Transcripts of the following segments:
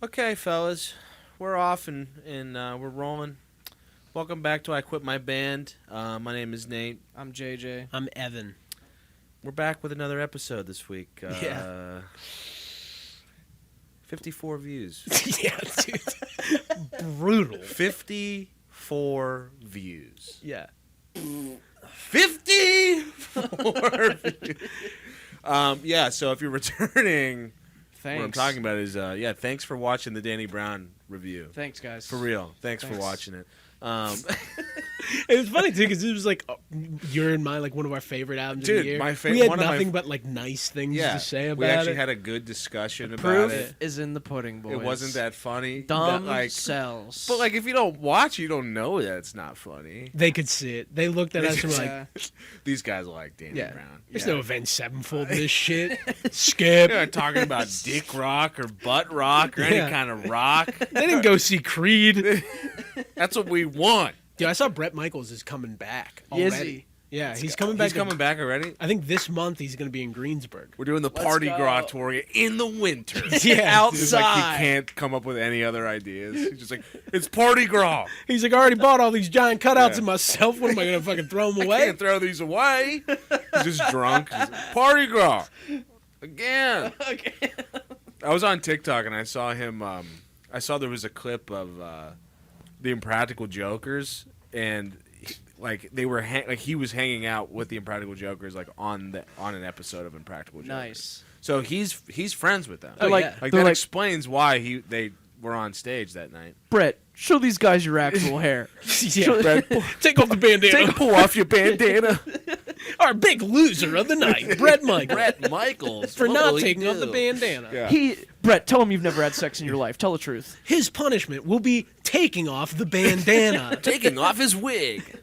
Okay, fellas, we're off and we're rolling. Welcome back to I Quit My Band. My name is Nate. I'm JJ. I'm Evan. We're back with another episode this week. Yeah. 54 views. Yeah, dude. Brutal. 54 views. Yeah. 54 views. Yeah, so if you're returning, Thanks. what I'm talking about is, thanks for watching the Danny Brown review. Thanks, guys. For real. Thanks for watching it. It was funny too because it was like You're in My like one of our favorite albums of the year. My we favorite. had one nothing of my, but like nice things to say about we actually it. had a good discussion about Proof it. is in the pudding, boys. It wasn't that funny. Dumb like, cells. but like if you don't watch, you don't know that it's not funny. They could see it. They looked at us and were like, These guys are like Danny "Yeah, Brown. there's no Avenged Sevenfold in this shit." Skip. They're not talking about dick rock or butt rock or any kind of rock. They didn't go see Creed. That's what we want. Dude, I saw Bret Michaels is coming back already. Is he? Yeah, he's coming back. He's coming back already? I think this month he's going to be in Greensburg. We're doing the Party Gras tour in the winter. Yeah, outside. It's like he can't come up with any other ideas. He's just like, it's Party Gras. He's like, I already bought all these giant cutouts of myself. What am I going to fucking throw them I away? can't throw these away. He's just drunk. He's like, Party Gras. Again. I was on TikTok and I saw him. I saw there was a clip of the Impractical Jokers, and they were he was hanging out with the Impractical Jokers like on an episode of Impractical Jokers. Nice. So he's friends with them. Oh, yeah. Like that explains why they were on stage that night. Brett, show these guys your actual hair. Yeah. Brett, Take off the bandana. pull off your bandana. Our big loser of the night, Bret Michaels. Brett Michaels For what not will he taking off the do? bandana. Yeah. Brett, tell him you've never had sex in your life. Tell the truth. His punishment will be taking off the bandana. Taking off his wig.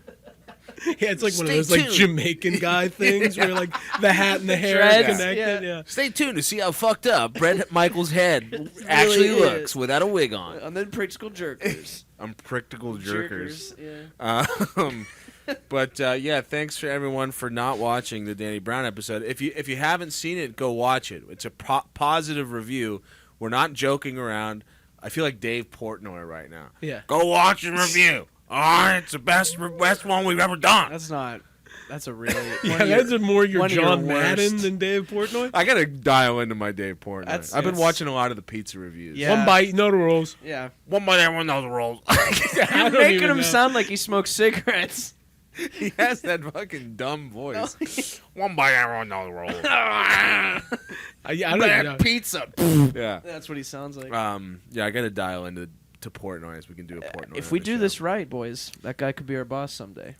Yeah, it's like one of Stay those like tuned. Jamaican guy things where like the hat and the hair Dreads, are connected. yeah. Yeah. Stay tuned to see how fucked up Brett Michaels' head actually is. looks without a wig on. And then practical jerkers. Practical jerkers. Yeah. But thanks for everyone for not watching the Danny Brown episode. If you haven't seen it, go watch it. It's a positive review. We're not joking around. I feel like Dave Portnoy right now. Yeah. Go watch and review. All right, it's the best one we've ever done. That's a really... Yeah, that's more your one of your John Madden worst. than Dave Portnoy. I gotta dial into my Dave Portnoy. I've been It's- watching a lot of the pizza reviews. Yeah. One bite, no rules. Yeah. One by everyone knows the rules. I You're don't making even him know. sound like he smokes cigarettes. He has that fucking dumb voice. One by everyone knows the rules. I don't even know. Pizza. Yeah. That's what he sounds like. Yeah, I gotta dial into Portnoy as we can do a Portnoy. If on we the do show. this right, boys, that guy could be our boss someday.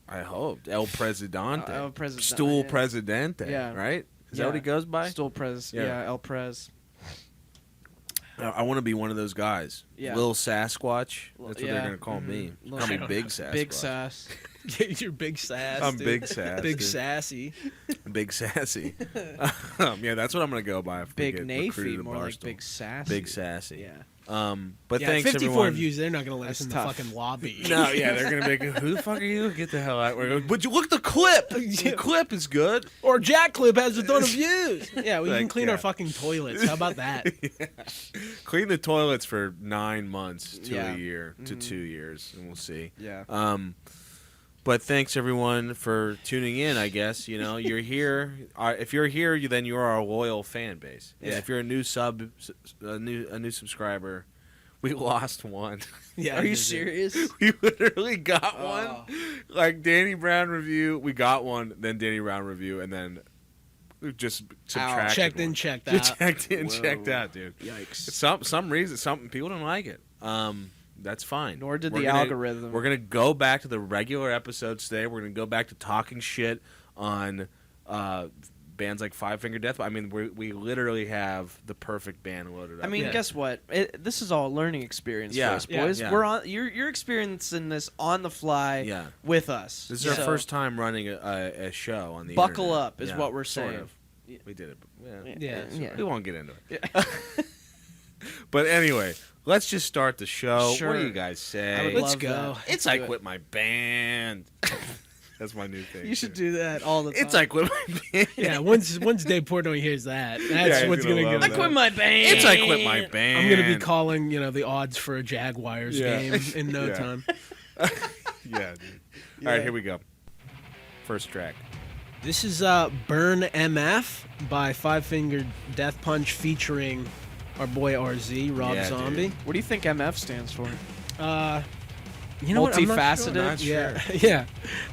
I hope El Presidente, El Presidente, Stool yeah. Presidente, Yeah. right? Is that what he goes by? Stool Prez. Yeah. Yeah, El Prez. I want to be one of those guys. Yeah. Lil Sasquatch. That's what Yeah. they're gonna call me. Lil Call me Sasquatch. Big Sasquatch. Big sass. You're big sass. I'm dude. Big Sass. Big dude. sassy. Big Sassy. Yeah, that's what I'm gonna go by. If we Big get recruited Nafy, to more like Barstool. Big Sassy. Big Sassy. Yeah. But Yeah, thanks 54 everyone. views. They're not going to let us That's in tough. the fucking lobby. No, yeah, they're gonna be like, "Who the fuck are you? Get the hell out!" We're going, but you look at the clip. The clip is good. Or Jack Clip has a ton of views. Yeah, we Like, can clean yeah. our fucking toilets. How about that? Yeah. Clean the toilets for 9 months to Yeah. a year to 2 years, and we'll see. Yeah. But thanks everyone for tuning in. I guess you're here. If you're here, then you're our loyal fan base. And Yeah. if you're a new subscriber, we lost one. Yeah, Are you serious? We literally got one. Like Danny Brown review, we got one. Then Danny Brown review, and then we just subtracted. Checked in, one. checked Just out. checked in, Whoa. checked out, dude. Yikes. Some reason, some people don't like it. That's fine. Nor did We're the gonna- algorithm. We're gonna go back to the regular episodes today. We're gonna go back to talking shit on bands like Five Finger Death. I mean, we literally have the perfect band loaded up. I mean, Yeah. guess what? This is all a learning experience Yeah. for us, Yeah. boys. Yeah. We're on. You're experiencing this on the fly yeah, with us. this is our So, first time running a show on the Buckle internet. up is Yeah, what we're sort saying. of. We did it. Yeah. Yeah. Yeah. We won't get into it. Yeah. But anyway, let's just start the show. Sure. What do you guys I say? would Let's love go. that. It's I Quit My Band. That's my new thing. You should do that all the time. It's I quit my band. Yeah, once Dave Portnoy hears that, that's he's what's gonna gonna love get. that. I quit my band. It's I quit my band. I'm gonna be calling, the odds for a Jaguars game in no Yeah. time. Yeah, dude. All right, here we go. First track. This is Burn MF by Five Finger Death Punch featuring our boy RZ, Rob Yeah, Zombie. What do you think MF stands for? You know what? I'm not Multifaceted? sure. Not Yeah, sure.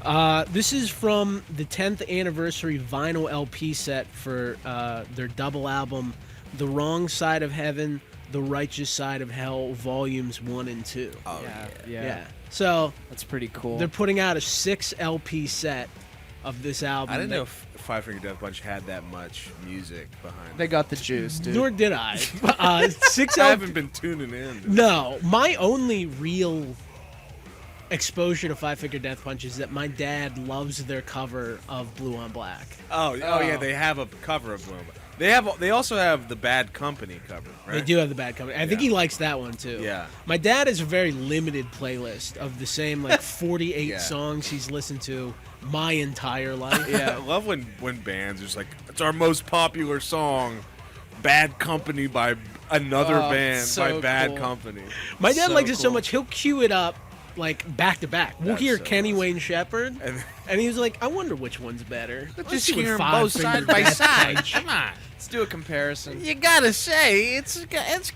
yeah. This is from the 10th anniversary vinyl LP set for their double album, The Wrong Side of Heaven, The Righteous Side of Hell, Volumes 1 and 2. Oh, Yeah. So That's pretty cool. they're putting out a 6 LP set of this album. I didn't know if Five Finger Death Punch had that much music behind They it. got the juice, dude. Nor did I. 6 I LP. haven't been tuning in. No, my only real exposure to Five Finger Death Punch is that my dad loves their cover of Blue on Black. Oh, yeah, they have a cover of Blue. They also have the Bad Company cover, right? They do have the Bad Company. I think he likes that one too. Yeah. My dad has a very limited playlist of the same like 48 Yeah. songs he's listened to my entire life. Yeah, I love when bands are just like, it's our most popular song, Bad Company by another band so by Bad cool. Company. My dad So likes it so cool. much he'll cue it up like back to back. We'll That's hear so Kenny awesome. Wayne Shepherd, And and he was like, "I wonder which one's better." Let's just see what hear 'em Five both Finger side by Death side. Punch- Come on. Let's do a comparison. You gotta say, it's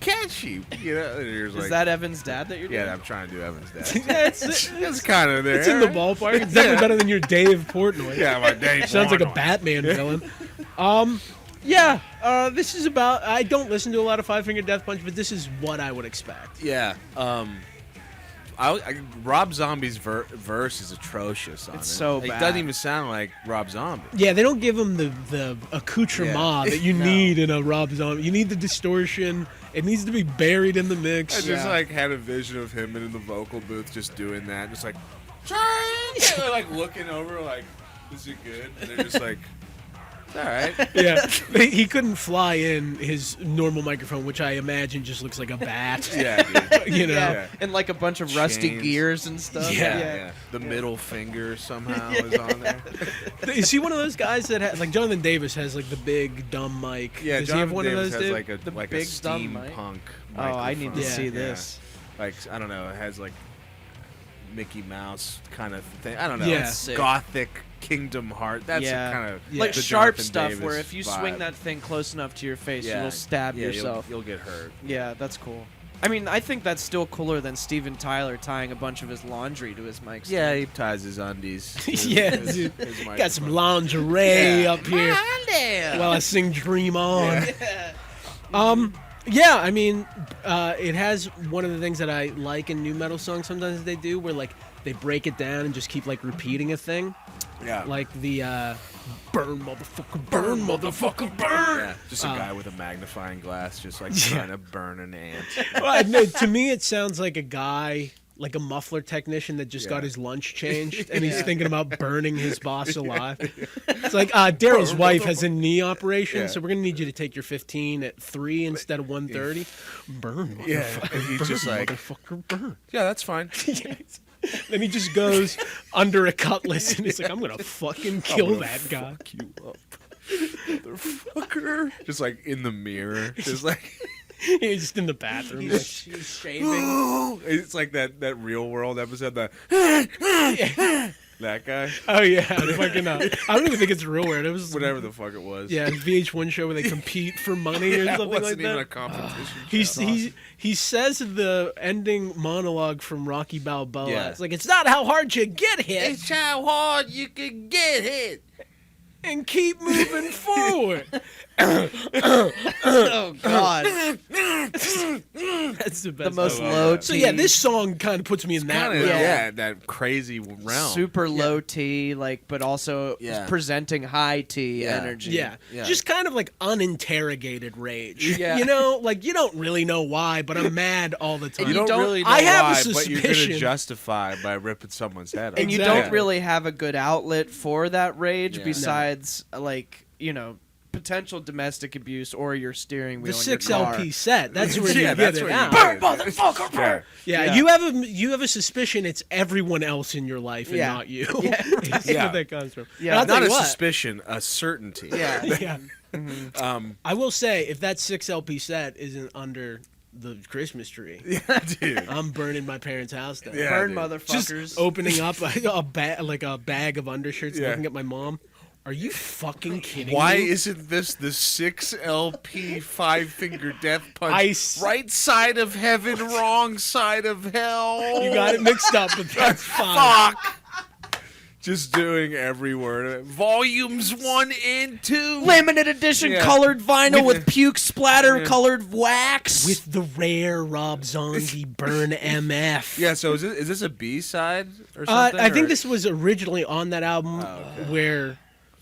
catchy. You know, and you're just Is like, that Evan's dad that you're doing? yeah, I'm trying to do Evan's dad. Yeah, it's It's kind of there. it's in the ballpark. It's definitely better than your Dave Portnoy. Yeah, my Dave Sounds like a Portnoy. Batman villain. Yeah, this is about. I don't listen to a lot of Five Finger Death Punch, but this is what I would expect. Yeah. Rob Zombie's verse is atrocious on It's it. so It bad. doesn't even sound like Rob Zombie. Yeah, they don't give him the accoutrement Yeah. that you need in a Rob Zombie. You need the distortion. It needs to be buried in the I mix. just had a vision of him in the vocal booth just doing that, just like, like looking over, like, is it good? And they're just like, it's all right. Yeah, he couldn't fly in his normal microphone, which I imagine just looks like a bat. Yeah, dude. You know. Yeah. And like a bunch of rusty Chains. gears and stuff. Yeah. The middle finger somehow is on there. Is he one of those guys that like Jonathan Davis has like the big dumb mic? Yeah, Does Jonathan he have one Davis of those, has dude? The like a big dumb mic? steampunk. Oh, I need to Yeah. see Yeah. this. Like, I don't know, it has like Mickey Mouse kind of thing. I don't know. Yeah. It's Sick. Gothic Kingdom Heart. That's Yeah. kind of Yeah. Like the sharp Jonathan stuff Davis where if you vibe. swing that thing close enough to your face, Yeah. you'll stab Yeah, yourself. You'll get hurt. Yeah, that's cool. I mean, I think that's still cooler than Steven Tyler tying a bunch of his laundry to his mic stand. Yeah, he ties his undies. to Yeah, his dude. got Got some lingerie Yeah. up here while I sing "Dream On." Yeah, I mean, it has one of the things that I like in new metal songs. Sometimes they do where like they break it down and just keep like repeating a thing, Yeah. like the "burn motherfucker, burn motherfucker, burn." Yeah, just a guy with a magnifying glass, just like trying to burn an ant. Well, no, to me, it sounds like a guy, like a muffler technician that just got his lunch changed, and he's thinking about burning his boss alive. It's like Daryl's wife has a knee operation, Yeah. so we're gonna need you to take your 15 at 3 instead of 1:30. Burn, Yeah, motherfucker, and he's burn, just like- motherfucker, burn. Yeah, that's fine. Then he just goes under a cutlass, and he's like, "I'm gonna fucking kill that guy." Fuck you up, motherfucker. Just like in the mirror, just like. He's just in the bathroom. like, He's shaving. It's like that Real World episode. That guy, oh yeah, fucking. I don't even think it's real weird. It was whatever the fuck it was. Yeah, VH1 show where they compete for money or Yeah, it something like wasn't even a that. competition. He says the ending monologue from Rocky Balboa. Yeah. It's like, it's not how hard you get hit, It's how hard you can get hit. and keep moving forward. Oh God. That's the best. The most love low that. T. So yeah, this song kind of puts me in that Kinda, realm. yeah, that crazy realm. super low T, like, but also Yeah. presenting high T Yeah. energy. Yeah. Yeah. Just kind of like uninterrogated rage. Yeah. You know, like you don't really know why, but I'm mad all the time. You don't don't- really know I have a why, but you're gonna suspicion. justify by ripping someone's head off. And you Exactly. don't really have a good outlet for that rage Yeah. besides, like, potential domestic abuse or your steering wheel. The in 6 your car. LP set. That's where you get that's it where out. you Burn, motherfucker, burn. Yeah, you have a suspicion it's everyone else in your life and not you. Yeah. That's Yeah. where that comes from. Yeah. And I'll tell Not a you what, suspicion, a certainty. Yeah. yeah. I will say, if that 6 LP set isn't under the Christmas tree, Yeah, dude. I'm burning my parents' house down. Yeah, Burn, dude. motherfuckers. Just opening up a bag of undershirts, Yeah. looking at my mom. Are you fucking kidding Why me? isn't this the 6 LP 5-finger death punch? Ice. Right side of heaven, wrong side of hell. You got it mixed up, but that's fine. Fuck. Just doing every word of it. Volumes 1 and 2. Limited edition Yeah. colored vinyl with puke splatter colored wax. With the rare Rob Zombie Burn MF. Yeah, so is this a B-side or something? I think or- this was originally on that album okay. where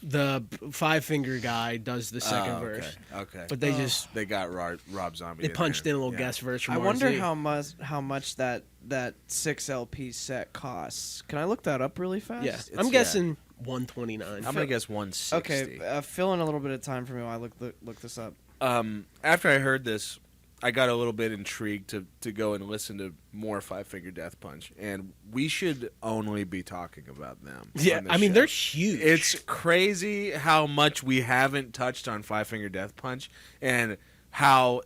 the 5-finger guy does the second verse. Okay. But they got Rob Zombie. they punched in a little Yeah. guest verse from I wonder RZ. how much that 6 LP set costs. Can I look that up really fast? Yeah, It's- I'm guessing 129. I'm gonna guess 160. Okay, fill in a little bit of time for me while I look this up. After I heard this, I got a little bit intrigued to go and listen to more 5-Finger Death Punch, and we should only be talking about them. Yeah, on this I mean show. they're huge. It's crazy how much we haven't touched on 5-Finger Death Punch, and how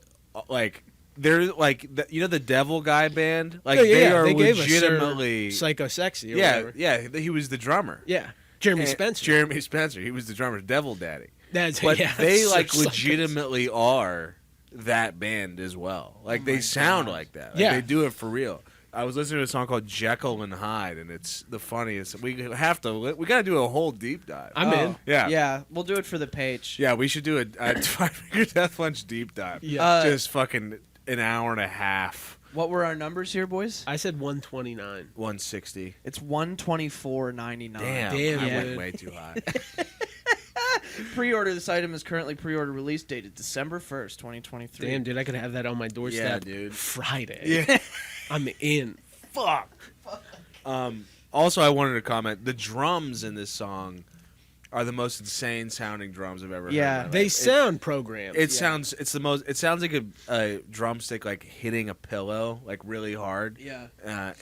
like they're like the Devil Guy band. Like they are gave us legitimately Psycho Sexy. Or yeah, whatever. yeah. He was the drummer. Yeah. Jeremy And- Spencer. Jeremy Spencer. He was the drummer, Devil Daddy. That's But yeah, they that's like so psycho. legitimately are that band as well. Like they sound like that. Like, Yeah. they do it for real. I was listening to a song called Jekyll and Hyde, and it's the funniest. We got to do a whole deep dive. I'm in. Yeah. Yeah, we'll do it for the page. Yeah, we should do a 5-Finger Death Punch deep dive. Yeah. Just fucking an hour and a half. What were our numbers here, boys? I said 129. 160. It's 124.99. Damn, Damn, I dude. went way too high. Pre-order. This item is currently pre-order release dated December 1st, 2023. Damn, dude, I could have that on my doorstep. Yeah, dude. Friday. Yeah. I'm in. Fuck. Also, I wanted to comment. The drums in this song are the most insane sounding drums I've ever heard. Yeah. in my They life. sound programmed. It sounds. It's the most. It sounds like a drumstick like hitting a pillow like really hard. Yeah.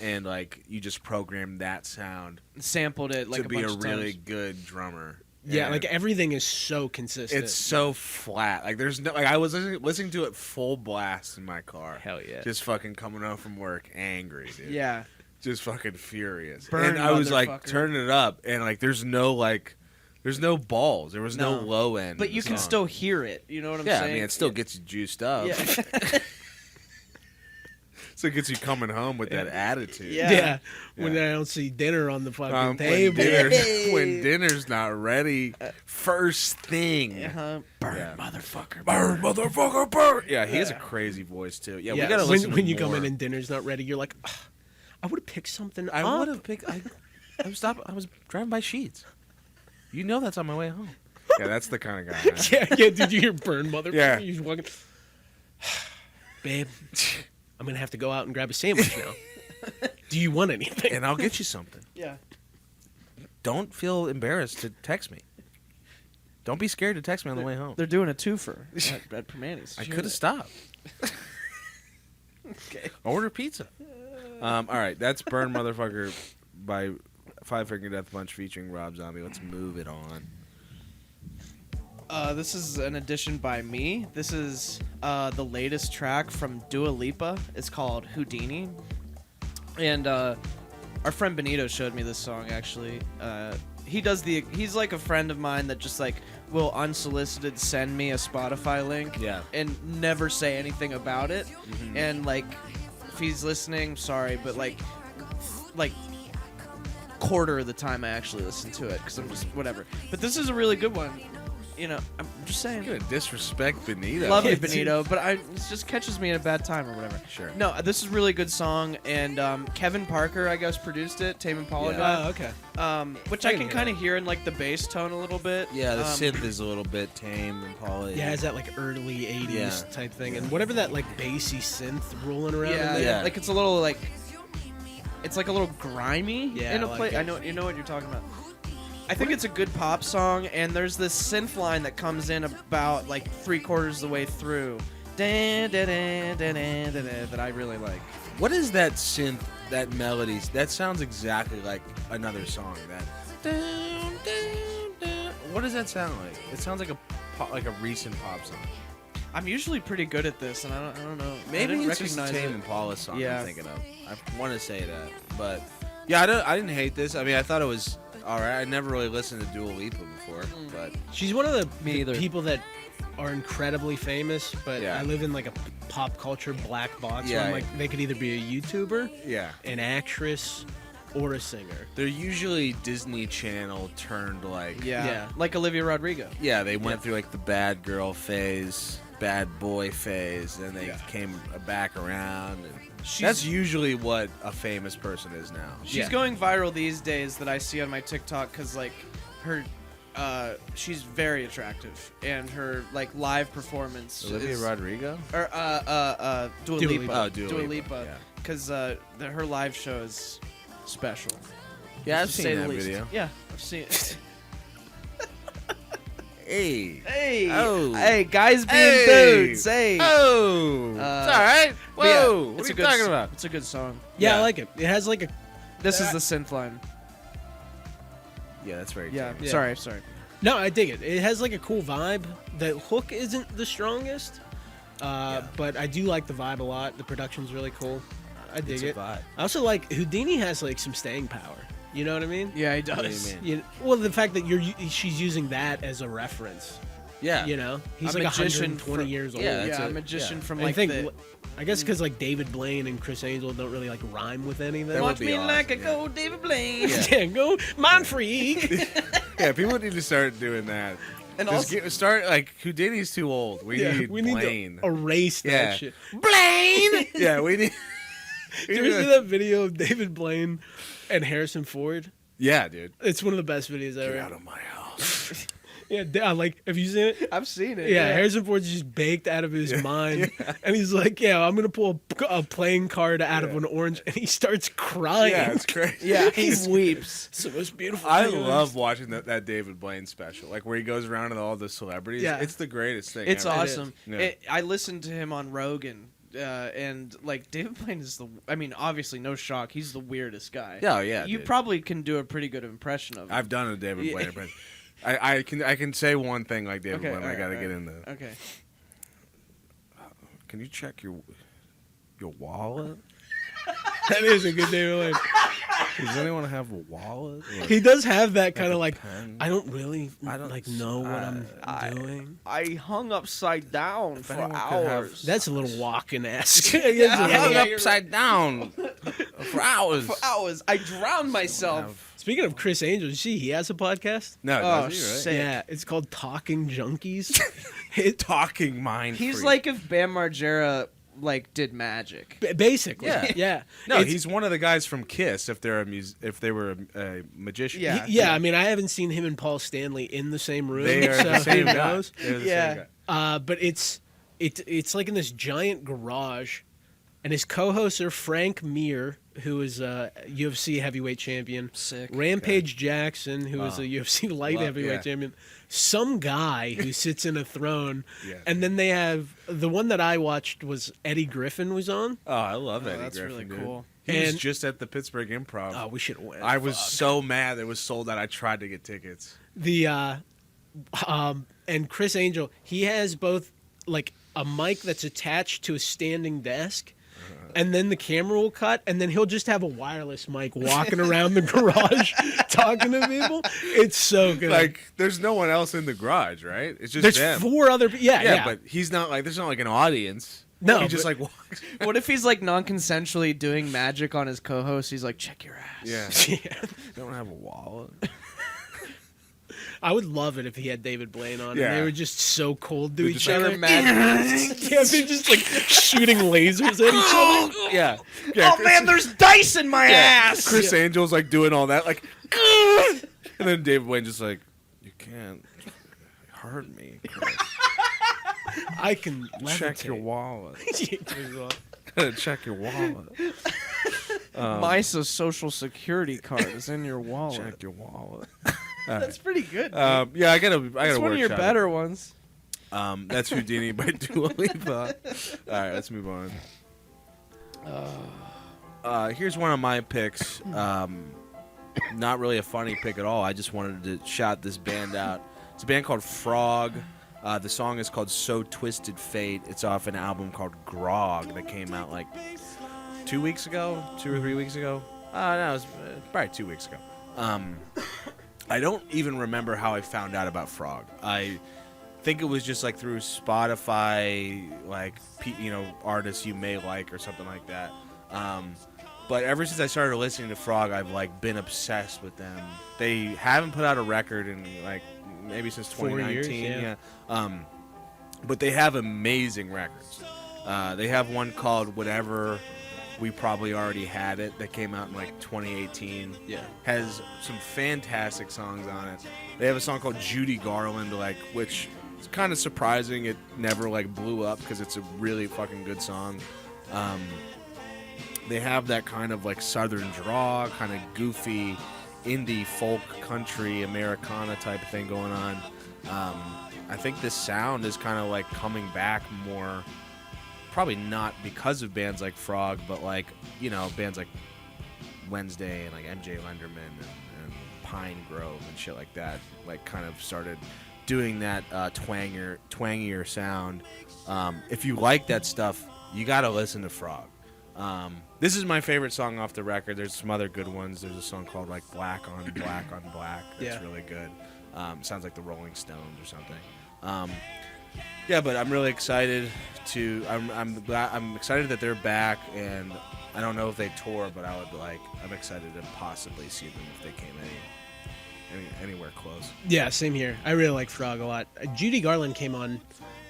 And like you just programmed that sound Sampled it like to a be bunch a of really times. good drummer. Yeah, And like everything is so consistent. it's so flat. Like there's no. Like I was listening to it full blast in my car. Hell yeah. Just fucking coming home from work, angry, dude. Yeah. Just fucking furious. Burn, and I was like motherfucker. turning it up, and like there's no balls. There was no No. low end. But in you the can song. still hear it. You know what I'm Yeah, saying? I mean it still gets you juiced up. Yeah. So it gets you coming home with that attitude. Yeah. When I don't see dinner on the fucking When table. dinner's not ready, first thing. Uh-huh. Burn, Yeah. motherfucker. Burn, motherfucker, burn. Yeah, he has a crazy voice too. Yeah, we gotta listen when to you come more. in and dinner's not ready, you're like, "Ugh, I would have picked something I up." would have picked. I was driving by Sheets. You know that's on my way home. Yeah, that's the kind of guy. I am. yeah, did you hear burn, motherfucker? Yeah. You just walking. Babe, I'm gonna have to go out and grab a sandwich now. Do you want anything? And I'll get you something. Yeah. Don't feel embarrassed to text me. Don't be scared to text me on the way home. They're doing a twofer at Permanis. I could have stopped. Okay. Order pizza. All right, that's Burn Motherfucker by 5-Finger Death Punch featuring Rob Zombie. Let's move it on. This is an addition by me. This is the latest track from Dua Lipa. It's called Houdini. And our friend Benito showed me this song, actually. He's like a friend of mine that just like will unsolicited send me a Spotify link Yeah. and never say anything about it. And like, if he's listening, sorry, but like quarter of the time I actually listen to it because I'm just whatever. But this is a really good one. You know, I'm just saying. You're gonna disrespect Benito. Love you, Yeah, Benito, but it just catches me at a bad time or whatever. Sure. No, this is a really good song, and Kevin Parker, I guess, produced it. Tame Impala Yeah. guy. Okay. Which I I can can hear kind of hear in like the bass tone a little bit. Yeah, the synth is a little bit tame and polished. Yeah, it's that like early '80s Yeah. type thing, and whatever that like bassy synth rolling around. Yeah, in there. Yeah. like it's a little like, it's like a little grimy Yeah, in a I like play. it. I know, you know what you're talking about. I think it's a good pop song, and there's this synth line that comes in about like 3/4 of the way through. That I really like. What is that synth? That melody? That sounds exactly like another song. What does that sound like? It sounds like a recent pop song. I'm usually pretty good at this, and I don't know. Maybe I didn't it's just a recognize Tame it. Impala song Yeah. I'm thinking of. I want to say that, but yeah, I didn't hate this. I mean, I thought it was all right. I never really listened to Dua Lipa before, but She's one of the either. people that are incredibly famous, but Yeah. I live in like a pop culture black box. Yeah, where I'm like, they could either be a YouTuber, yeah, an actress, or a singer. they're usually Disney Channel turned like Yeah, like Olivia Rodrigo. yeah. They went through like the bad girl phase, bad boy phase, and they came back around. And that's usually what a famous person is now. She's going viral these days that I see on my TikTok because like her, she's very attractive and her like live performance. Olivia is, Rodrigo? Or Dua Dua Lipa. Lipa. Oh, Dua Lipa, yeah. Because her live show is special. Yeah, I've to say seen the that least. video. Yeah, I've seen it. Hey. Hey, Oh. hey, guys being Hey. dudes. Hey, Oh. It's all right. But yeah, Whoa. What it's are a you good talking about? It's a good song. Yeah, Yeah. I like it. It has like a This is the synth line. Yeah, that's very Yeah, true. Yeah. sorry. no, I dig it. It has like a cool vibe. The hook isn't the strongest, but I do like the vibe a lot. The production's really cool. I dig It's a it. vibe. I also like Houdini has like some staying power. You know what I mean? Yeah, he What do you does. mean? You, well, the fact that she's using that as a reference. Yeah. You know, he's A like magician 120 from- years old. Yeah, that's Yeah, it. a magician Yeah. from I like think, the. I guess because like David Blaine and Chris Angel don't really like rhyme with anything. That would Watch be me awesome, like a yeah. gold David Blaine. Yeah. Yeah, go Mindfreak. Yeah, people need to start doing that. And Just also, start like Houdini's too old. We need Blaine. to erase that Yeah. shit. Blaine. Yeah, we need. Did you ever see that video of David Blaine and Harrison Ford? Yeah, dude. It's one of the best videos Get ever. out of my house. Yeah, like, have you seen it? I've seen it. Yeah, Harrison Ford's just baked out of his mind, and he's like, "Yeah, I'm gonna pull a playing card out of an orange," and he starts crying. Yeah, it's crazy. Yeah, he weeps. It's the most beautiful. I thing I've ever love seen. watching that David Blaine special, like where he goes around with all the celebrities. Yeah. It's the greatest thing. It's ever. awesome. Yeah. I listened to him on Rogan, and like David Blaine is the. I mean, obviously, no shock. He's the weirdest guy. Oh, yeah, You dude. probably can do a pretty good impression of him. I've done a David Yeah. Blaine, but I can say one thing like David Okay, Blaine. I alright, got to alright. get into. Okay. Can you check your wallet? That is a good David Blaine. Does anyone have a wallet? He does have that kind of like, pen? I don't really I don't- like know what I'm I- doing. I hung upside down for anyone could have- hours. That's a little walking-esque. Yeah, hung yeah, you're upside down for hours. For hours. I drowned myself. Speaking of Chris Angel, you see he has a podcast? No, Oh, does he, right? sick. Yeah, it's called Talking Junkies. Talking mind. He's freak. like if Bam Margera like did magic. Basically, Yeah. yeah. No, It's- he's one of the guys from Kiss. If they're if they were a magician. Yeah. yeah. I mean, I haven't seen him and Paul Stanley in the same room. they are so the same who guy. knows? They're the Yeah. same guy. But it's like in this giant garage, and his co-hosts are Frank Mir, who is a UFC heavyweight champion, Sick. Rampage Jackson, who is a UFC light heavyweight yeah. champion, some guy who sits in a throne, Yeah. and then they have the one that I watched was Eddie Griffin was on. Oh, I love Eddie That's Griffin, really dude. cool. He was And- just at the Pittsburgh Improv. Oh, we should have went. I was so mad it was sold out. I tried to get tickets. The and Chris Angel, he has both like a mic that's attached to a standing desk, and then the camera will cut, and then he'll just have a wireless mic walking around the garage talking to people. It's so good. Like, there's no one else in the garage, right? It's just there's them. 4 other people. Yeah, yeah, but he's not like there's not like an audience. No, he just but- like walks. What if he's like non-consensually doing magic on his co-host? He's like, check your ass. Yeah, Yeah. don't have a wallet. I would love it if he had David Blaine on, Yeah. and they were just so cold to They're each just like, other. Magic. Yeah, they're just like shooting lasers at each other. Yeah, yeah. Oh man, there's dice in my ass. Chris Angel's like doing all that, like, and then David Wayne just like, you can't hurt me. Chris. I can Check your levitate. wallet. Yeah. Check your wallet. My social security card is in your wallet. Check your wallet. That's pretty good. Yeah, I gotta. That's one of your better ones. That's Houdini by Dua Lipa. All right, let's move on. Here's one of my picks. Not really a funny pick at all. I just wanted to shout this band out. It's a band called Frog. The song is called So Twisted Fate. It's off an album called Grog that came out like 2 weeks ago, 2 or 3 weeks ago. No, it was probably 2 weeks ago. I don't even remember how I found out about Frog. I think it was just like through Spotify, like artists you may like or something like that. But ever since I started listening to Frog, I've like been obsessed with them. They haven't put out a record in like maybe since 2019. 4 years, yeah. But they have amazing records. They have one called Whatever We Probably Already Had It that came out in like 2018. Yeah. Has some fantastic songs on it. They have a song called Judy Garland, which is kind of surprising. It never like blew up because it's a really fucking good song. They have that kind of like southern draw, kind of goofy indie folk country Americana type of thing going on. I think this sound is kind of like coming back more, probably not because of bands like Frog, but like, bands like Wednesday and like MJ Lenderman and Pine Grove and shit like that, like kind of started doing that twangier sound. If you like that stuff, you gotta listen to Frog. This is my favorite song off the record. There's some other good ones. There's a song called like Black on Black on Black. That's really good. Sounds like the Rolling Stones or something. Yeah, but I'm really excited I'm excited that they're back, and I don't know if they tour, but I'm excited to possibly see them if they came anywhere close. Yeah, same here. I really like Frog a lot. Judy Garland came on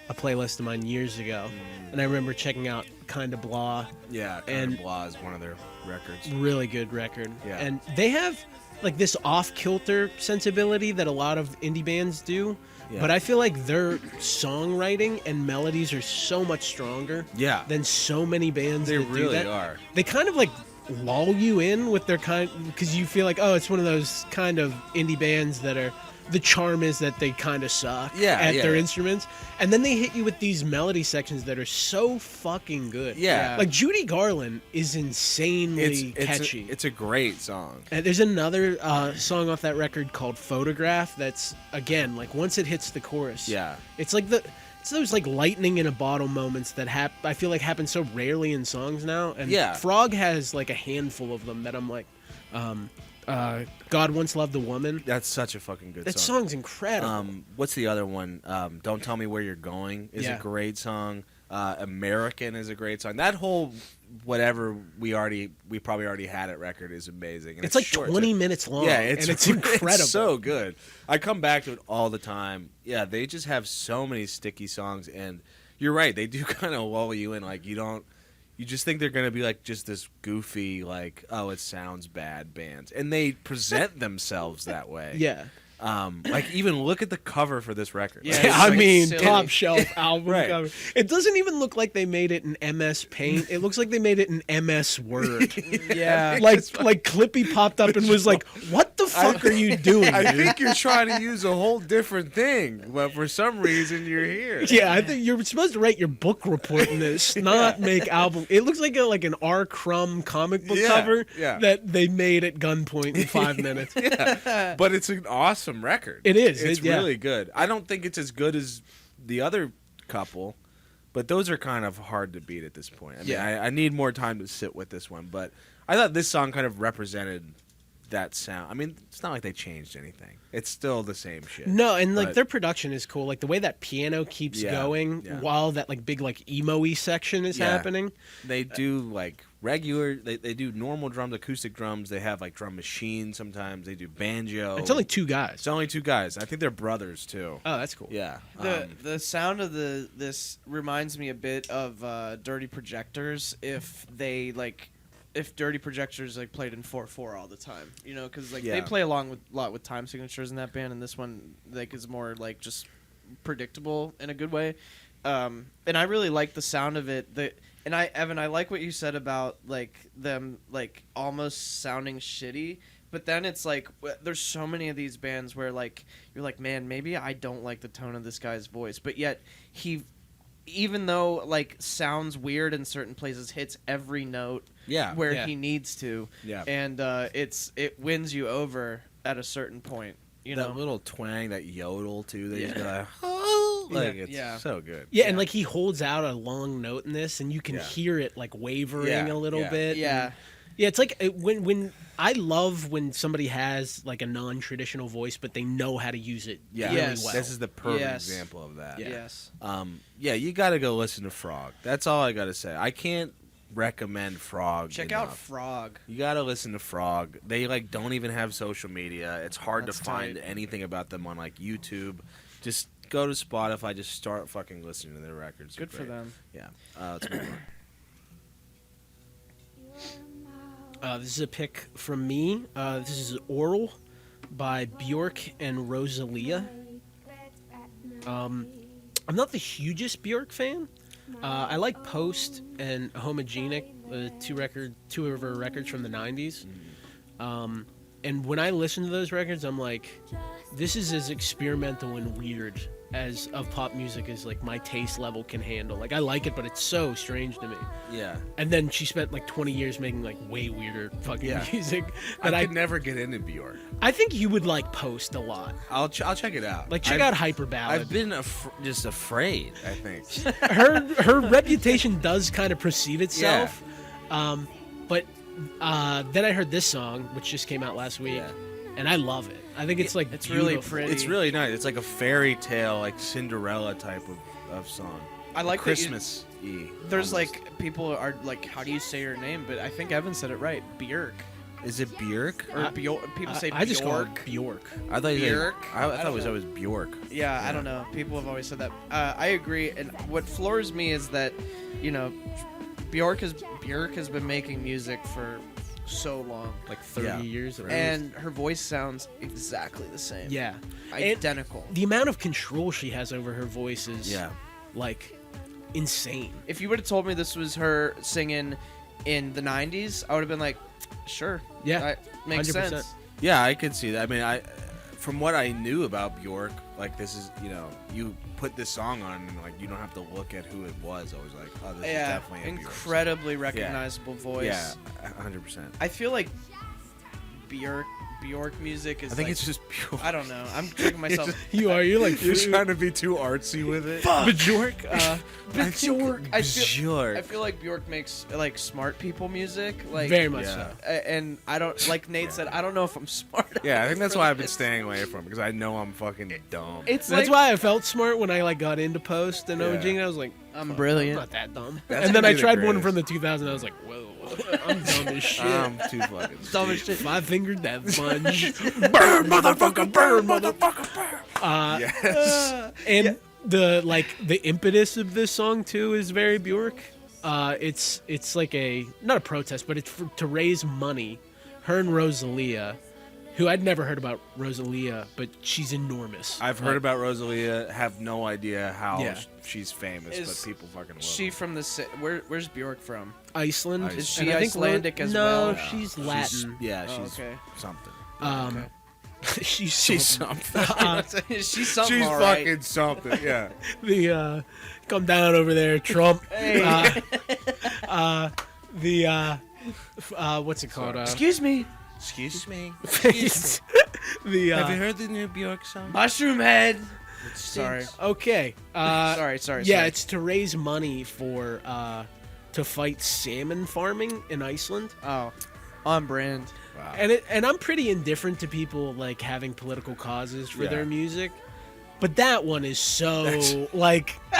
a playlist of mine years ago, and I remember checking out Kinda Blah. Yeah, Kinda Blah is one of their records. Really good record. Yeah. And they have like this off-kilter sensibility that a lot of indie bands do, but I feel like their songwriting and melodies are so much stronger than so many bands They that really do that. are. They kind of like lull you in with their because you feel like, oh, it's one of those kind of indie bands that are, the charm is that they kind of suck at their instruments, and then they hit you with these melody sections that are so fucking good. Like Judy Garland is insanely catchy. It's a great song. And there's another song off that record called Photograph that's, again, like once it hits the chorus, it's like it's those like lightning in a bottle moments that I feel like happen so rarely in songs now, and Frog has like a handful of them that I'm like, God Once Loved a Woman. That's such a fucking good song. That song's incredible. What's the other one? Don't Tell Me Where You're Going is a great song. American is a great song. That whole Whatever We Probably Already Had It record is amazing. And it's like short, 20 minutes long. Yeah, and it's incredible. It's so good. I come back to it all the time. Yeah, they just have so many sticky songs, and you're right. They do kind of lull you in. Like you just think they're going to be like just this goofy, like, oh, it sounds bad bands. And they present themselves that way. Yeah. Like, even look at the cover for this record. Yeah, Like, I mean, silly. top shelf album cover. It doesn't even look like they made it in MS Paint. It looks like they made it in MS Word. Yeah. like Clippy popped up and was like, what the fuck are you doing, I dude? think you're trying to use a whole different thing, but for some reason you're here. Yeah, I think you're supposed to write your book report in this, not make album. It looks like an R. Crumb comic book cover that they made at gunpoint in 5 minutes. But it's an awesome record. It is. It's really good. I don't think it's as good as the other couple, but those are kind of hard to beat at this point. I mean, I need more time to sit with this one, but I thought this song kind of represented that sound. I mean, it's not like they changed anything. It's still the same shit. No, and like their production is cool. Like the way that piano keeps going while that like big like emo-y section is happening. They do like regular. They do normal drums, acoustic drums. They have like drum machines sometimes. They do banjo. It's only two guys. It's only two guys. I think they're brothers too. Oh, that's cool. Yeah. The sound of this reminds me a bit of Dirty Projectors if Dirty Projectors like played in 4/4 all the time, because they play a lot with time signatures in that band, and this one like is more like just predictable in a good way. And I really like the sound of it. Evan, I like what you said about like them like almost sounding shitty, But then it's like there's so many of these bands where like you're like, man, maybe I don't like the tone of this guy's voice, but yet he, even though like sounds weird in certain places, hits every note where he needs to. Yeah. And it wins you over at a certain point. You know, that little twang, that yodel too. That he's got. It's so good. Yeah, and like he holds out a long note in this, and you can hear it like wavering a little bit. Yeah. Yeah, it's like when I love when somebody has like a non-traditional voice, but they know how to use it really well. This is the perfect example of that. Yeah. Yes. You got to go listen to Frog. That's all I got to say. I can't recommend Frog. Check enough. out Frog. You got to listen to Frog. They like don't even have social media. It's hard to find anything about them on like YouTube. Just go to Spotify. Just start fucking listening to their records. Good for them. Yeah. Let's move on. This is a pick from me. This is Oral by Bjork and Rosalia. I'm not the hugest Bjork fan. I like Post and Homogenic, two of her records from the 90s. And when I listen to those records, I'm like, this is as experimental and weird as of pop music as like my taste level can handle. Like I like it, but it's so strange to me. Yeah. And then she spent like 20 years making like way weirder fucking music. That I could never get into Bjork. I think you would like Post a lot. I'll check it out. Like check out Hyper Ballad. I've been just afraid. I think her reputation does kind of precede itself. But then I heard this song, which just came out last week, and I love it. I think it's like it's beautiful. really pretty. It's really nice. It's like a fairy tale, like Cinderella type of song. I like Christmas-y. There's like people are like, how do you say her name? But I think Evan said it right. Bjork. Is it Bjork? Or Bjork? People say Bjork. I just call it Bjork. I thought Bjork. I thought it was always Bjork. Yeah, I don't know. People have always said that. I agree. And what floors me is that, you know, Bjork has been making music for so long, like 30 years, and her voice sounds exactly the same. Yeah, identical. And the amount of control she has over her voice is like insane. If you would have told me this was her singing in the 90s, I would have been like, sure, that makes 100%. Sense. Yeah, I could see that. I mean, from what I knew about Bjork, like this is, you know, you put this song on and like you don't have to look at who it was. I was like, oh, this is definitely a incredibly recognizable voice. Yeah, 100%. I feel like Bjork music is. I think like, it's just Bjork. I don't know. I'm tricking myself. You're like you're trying to be too artsy with it. Bjork. Bjork. I Bjork. feel like Bjork makes like smart people music. Like very much so. And I don't like Nate said. I don't know if I'm smart. Yeah, I think that's why I've been staying away from because I know I'm fucking dumb. That's why I felt smart when I like got into Post and OG. And I was like, I'm brilliant. I'm not that dumb. And then I tried one from the 2000s. I was like, whoa. I'm dumb as shit. I'm too fucking dumb as shit. 5-finger death punch. Burn, motherfucker, burn, motherfucker, burn. Yes. And the impetus of this song too is very Bjork. It's like not a protest, but it's to raise money. Her and Rosalia, who I'd never heard about Rosalia, but she's enormous. I've heard about Rosalia. Have no idea how she's famous, but people fucking love her. She from the where's Bjork from? Iceland. Is she Icelandic as well? No, she's Latin. She's something. She's something. She's something. She's all fucking right. something. Yeah. Come down over there, Trump. Hey. What's it called? Excuse me. Excuse me. Have you heard the new Bjork song? Mushroom Head. Sorry. Okay. Sorry. Yeah, it's to raise money for to fight salmon farming in Iceland. Oh, on brand. Wow. And I'm pretty indifferent to people like having political causes for their music. But that one is so that's awesome.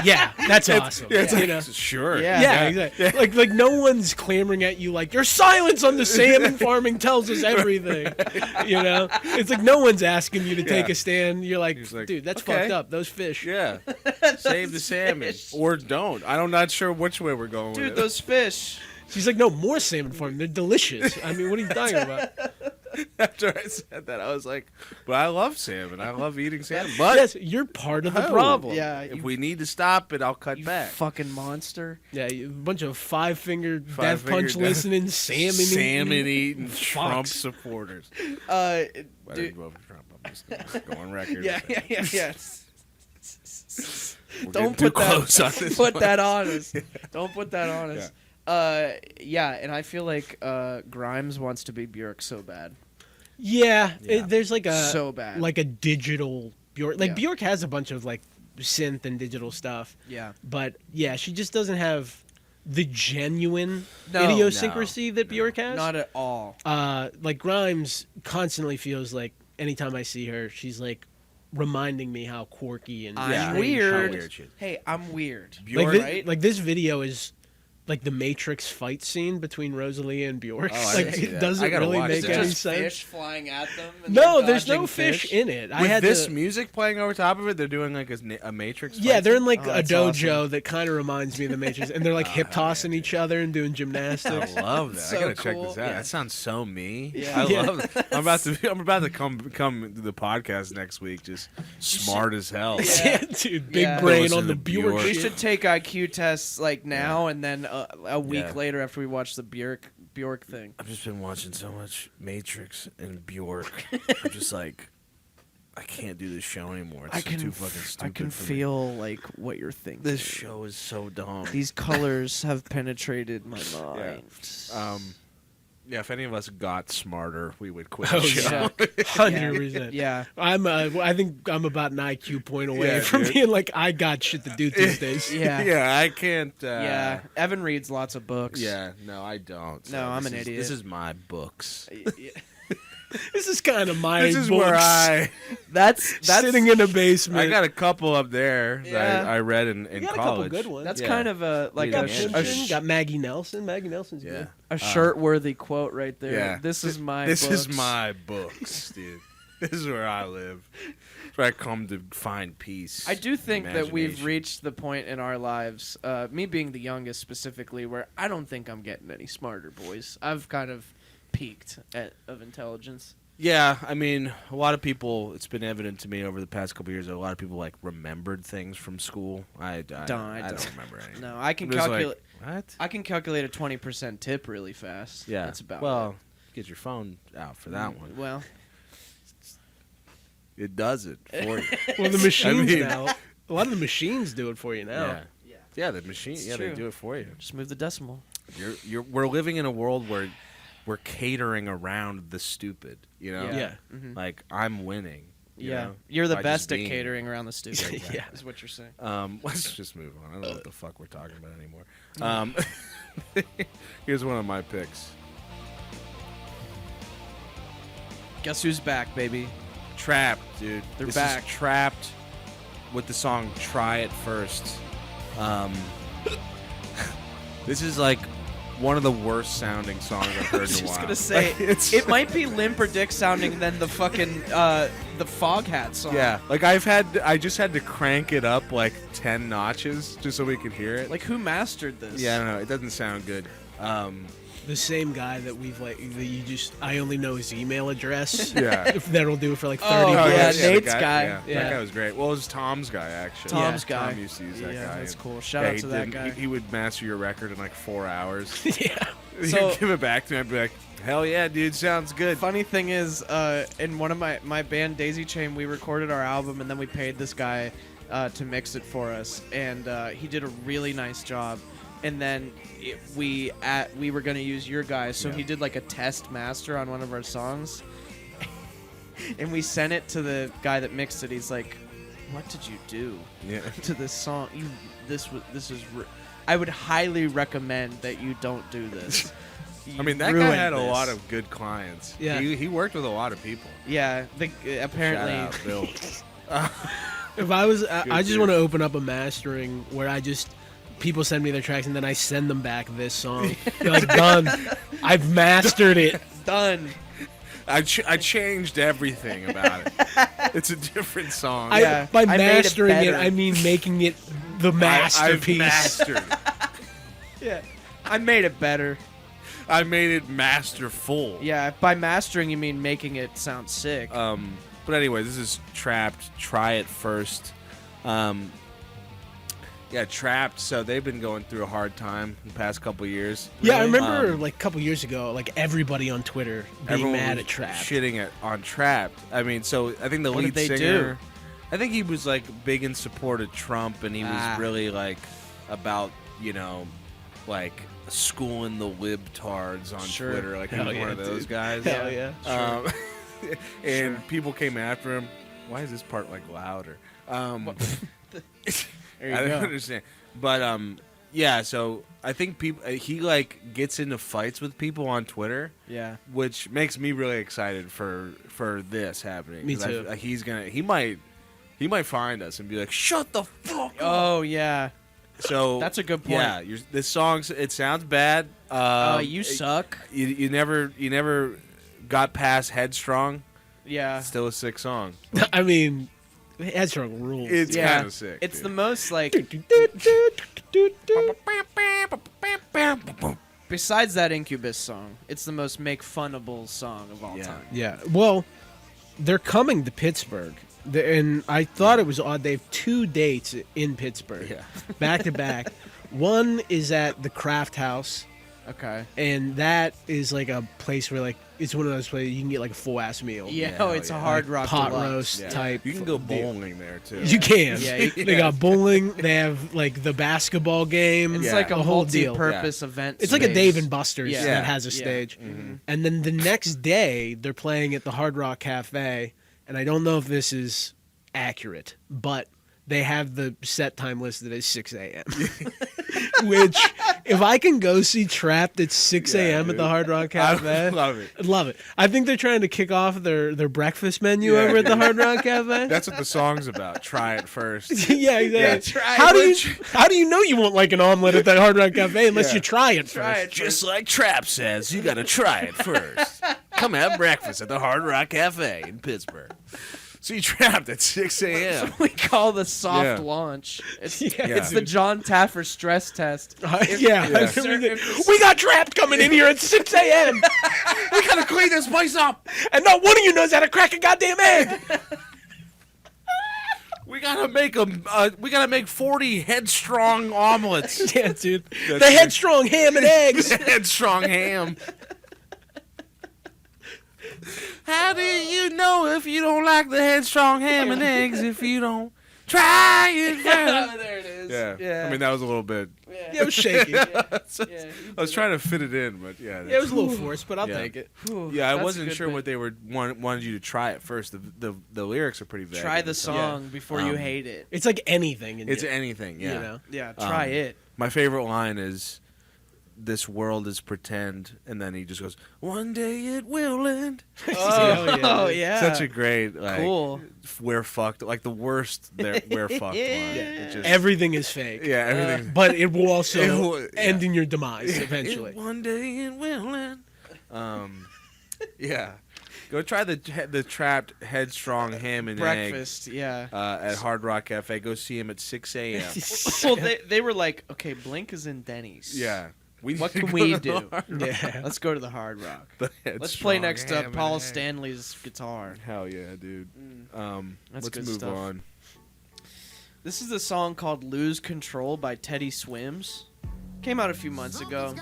Yeah, it's you like, know? Sure. Yeah, exactly. Yeah. Like no one's clamoring at you like your silence on the salmon farming tells us everything. You know, it's like no one's asking you to take a stand. You're like, dude, that's fucked up. Those fish. Yeah. Save the salmon or don't. I'm not sure which way we're going. Dude, with it. those fish. She's like, no more salmon farming. They're delicious. I mean, what are you talking about? After I said that, I was like, but I love salmon. I love eating salmon. But Yes, you're part of the problem. Yeah, if we need to stop it, I'll cut you back. fucking monster. Yeah, a bunch of five-finger Death Five-finger Punch death- listening, salmon eating Trump Fucks. supporters. Uh, I dude, didn't vote for Trump. I'm just going on record. yeah. We're Don't getting too put that. close on this Put one. that on us. Don't put that on us. Yeah, and I feel like Grimes wants to be Bjork so bad. Yeah, Yeah. there's like a So bad. like a digital Bjork. Like Yeah. Bjork has a bunch of like synth and digital stuff, Yeah. but yeah, she just doesn't have the genuine No. idiosyncrasy that No. Bjork has. Not at all. Like Grimes constantly feels like anytime I see her, she's like reminding me how quirky and I'm strange weird. she is. Weird shit. Hey, I'm weird. Bjork, Like, right? like this video is like the Matrix fight scene between Rosalia and Bjork. Oh, I like didn't see it that. doesn't I gotta really watch make that. any Just sense. fish flying at them. And No, they're there's no dodging fish in it. I With had this to, music playing over top of it, they're doing like a Matrix. yeah, fight they're scene? in like Oh, a that's dojo awesome. that kind of reminds me of the Matrix, and they're like hip tossing each other and doing gymnastics. I love that. So I gotta check cool. this out. Yeah. That sounds so me. Yeah. I Yeah. love it. I'm about to come to the podcast next week, just smart as hell. Yeah. Yeah, dude, big Yeah. brain Listen on to the Bjork. Bjork We shit. should take IQ tests like now and then a week Yeah. later after we watch the Bjork thing. I've just been watching so much Matrix and Bjork. I'm just like, I can't do this show anymore. It's too fucking stupid. I can for me. feel like what you're thinking. This show is so dumb. These colors have penetrated my mind. Yeah, if any of us got smarter, we would quit Oh, the show. yeah. Yeah. 100%. Yeah. I think I'm about an IQ point away Yeah, from dude. being like, I got shit to do these days. Yeah. Yeah, I can't. Yeah. Evan reads lots of books. Yeah, no, I don't. No, I'm this an is- idiot. This is my books. This is kind of my This is books. where I That's sitting in a basement. I got a couple up there that Yeah. I read in You got a couple college. good ones. that's Yeah. kind of a like Yeah, a, got man. Simpson, got Maggie Nelson. Maggie Nelson's Yeah. good. a shirt-worthy quote right there. Yeah. This is my This is books. my books, dude. This is where I live. It's where I come to find peace. I do think that we've imagination. reached the point in our lives, me being the youngest specifically, where I don't think I'm getting any smarter, boys. I've kind of peaked of intelligence. Yeah, I mean, a lot of people. It's been evident to me over the past couple of years that a lot of people like remembered things from school. I don't remember anything. No, I can I'm just calculate. Like, what? I can calculate a 20% tip really fast. Yeah, that's about well. Get your phone out for it. that one. Well, It does it for you. Well, the machines mean- now. A lot of the machines do it for you now. Yeah, the machine. It's Yeah, true. they do it for you. just move the decimal. We're living in a world where we're catering around the stupid. You know. Yeah. Mhm. Like I'm winning. You Yeah, know, you're the by best just at being- catering around the stupid. Yeah, exactly. is what you're saying. Let's just move on. I don't know what the fuck we're talking about anymore. Here's one of my picks. Guess who's back, baby? Trapped, dude. They're This back. Is Trapped with the song "Try It First." This is like one of the worst sounding songs I've heard I was in a just while. gonna say Like, it's it might be limper dick sounding than the fucking the Foghat song. Yeah, like I just had to crank it up like 10 notches just so we could hear it. Like who mastered this? Yeah, I don't know. It doesn't sound good. The same guy that we've like, that you just, I only know his email address. Yeah. If that'll do it for like 30 Oh, bucks. yeah, the Nate's guy. Yeah, Yeah. that guy was great. Well, it was Tom's guy actually. Tom's Yeah, guy. Tom used to use that Yeah, guy. that's and- cool. Shout yeah, out he to that did- guy. He would master your record in like 4 hours. Yeah. He'd So- give it back to me. I'd be like, "Hell yeah, dude, sounds good." Funny thing is, in one of my band Daisy Chain, we recorded our album and then we paid this guy to mix it for us, and he did a really nice job. And then we were gonna use your guy, so he did like a test master on one of our songs, and we sent it to the guy that mixed it. He's like, "What did you do Yeah. to this song? This is. I would highly recommend that you don't do this." I mean, that guy ruined had a this. lot of good clients. Yeah. He worked with a lot of people. Yeah, apparently. Shout out, Bill. If I was, I just dude. want to open up a mastering where people send me their tracks and then I send them back this song. You're like, done. I've mastered it. Done. I changed everything about it. It's a different song. Yeah. By I made it mastering it, better. I mean making it the I've masterpiece. mastered it. Yeah, I made it better. I made it masterful. Yeah, by mastering you mean making it sound sick. But anyway, this is Trapt. Try it first. Yeah, Trapt. So they've been going through a hard time the past couple years. Yeah, I remember like a couple years ago, like everybody on Twitter being mad at Trapt. Shitting on Trapt. I mean, so I think the What lead did they singer. do? I think he was like big in support of Trump, and he was really like about like schooling the libtards on Twitter. Like he was one of those guys. Hell yeah. And people came after him. Why is this part like louder? There you I go. don't understand. But yeah. So I think he like gets into fights with people on Twitter. Yeah. Which makes me really excited for this happening. Me 'Cause too. He might find us and be like, "Shut the fuck up." Oh yeah. So That's a good point. Yeah, this song, it sounds bad. You suck. You never got past Headstrong. Yeah. Still a sick song. I mean, Headstrong rules. It's Yeah. kind of sick. It's dude. the most like. Besides that Incubus song, it's the most make funnable song of all time. Yeah. Well, they're coming to Pittsburgh. And I thought it was odd. They have 2 dates in Pittsburgh. Yeah. Back to back. One is at the Craft House. Okay. And that is like a place where like it's one of those places you can get like a full ass meal. Yeah, hell it's yeah. a hard rock Pot deluxe. roast Yeah. type. You can go deal. bowling there too. You can. Yeah, They got bowling. They have like the basketball game. It's Yeah. like a the whole deal. multi-purpose event. It's like a space. Dave and Buster's Yeah. that has a Yeah. stage. Mm-hmm. And then the next day they're playing at the Hard Rock Cafe, and I don't know if this is accurate, but they have the set time listed as 6 a.m. Which, if I can go see Trapt at 6 a.m. at the Hard Rock Cafe, I love it. I'd love it. I think they're trying to kick off their breakfast menu Yeah. over at the Hard Rock Cafe. That's what the song's about. Try it first. Yeah, exactly. try how it. do you know you won't like an omelet at the Hard Rock Cafe unless you try it Try first? it. Just like Trapt says, you gotta try it first. Come have breakfast at the Hard Rock Cafe in Pittsburgh. See Trapt at 6 a.m. We call the soft Yeah. launch. It's Yeah, it's the John Taffer stress test. Yeah, Yeah. I remember that. We got Trapt coming in here at 6 a.m. We gotta clean this place up. and not one of you knows how to crack a goddamn egg. We gotta make 40 headstrong omelets. Yeah, dude. That's The it. headstrong ham and eggs. Headstrong ham. How do you know if you don't like the headstrong ham and eggs if you don't try it first? There it is. Yeah. I mean, that was a little bit. Yeah, it was shaky. I was trying to fit it in, but yeah. Yeah, it was a little forced, but I'll Yeah. take it. Yeah, I That's a wasn't good sure bit. what they wanted you to try at first. The lyrics are pretty vague. Try the and stuff. song before you hate it. It's like anything. It's anything. Yeah. You know? Yeah, try it. My favorite line is, "This world is pretend," and then he just goes, "One day it will end." Oh yeah. Such a great like. Cool. We're fucked. Like the worst. We're fucked line. It just, Everything is fake. yeah, everything. But it will also It will- end in your demise eventually. One day it will end. Yeah. Go try the Trapt headstrong ham and Breakfast. Yeah. egg at Hard Rock Cafe. Go see him at 6 a.m. Well, they were like, okay, Blink is in Denny's. Yeah. What need to can go we to the do? Hard Rock. Yeah. Let's go to the Hard Rock. The Let's play headstrong next ham up and Paul egg. Stanley's guitar. Hell yeah, dude. That's Let's good move stuff. on. This is a song called "Lose Control" by Teddy Swims. Came out a few months ago.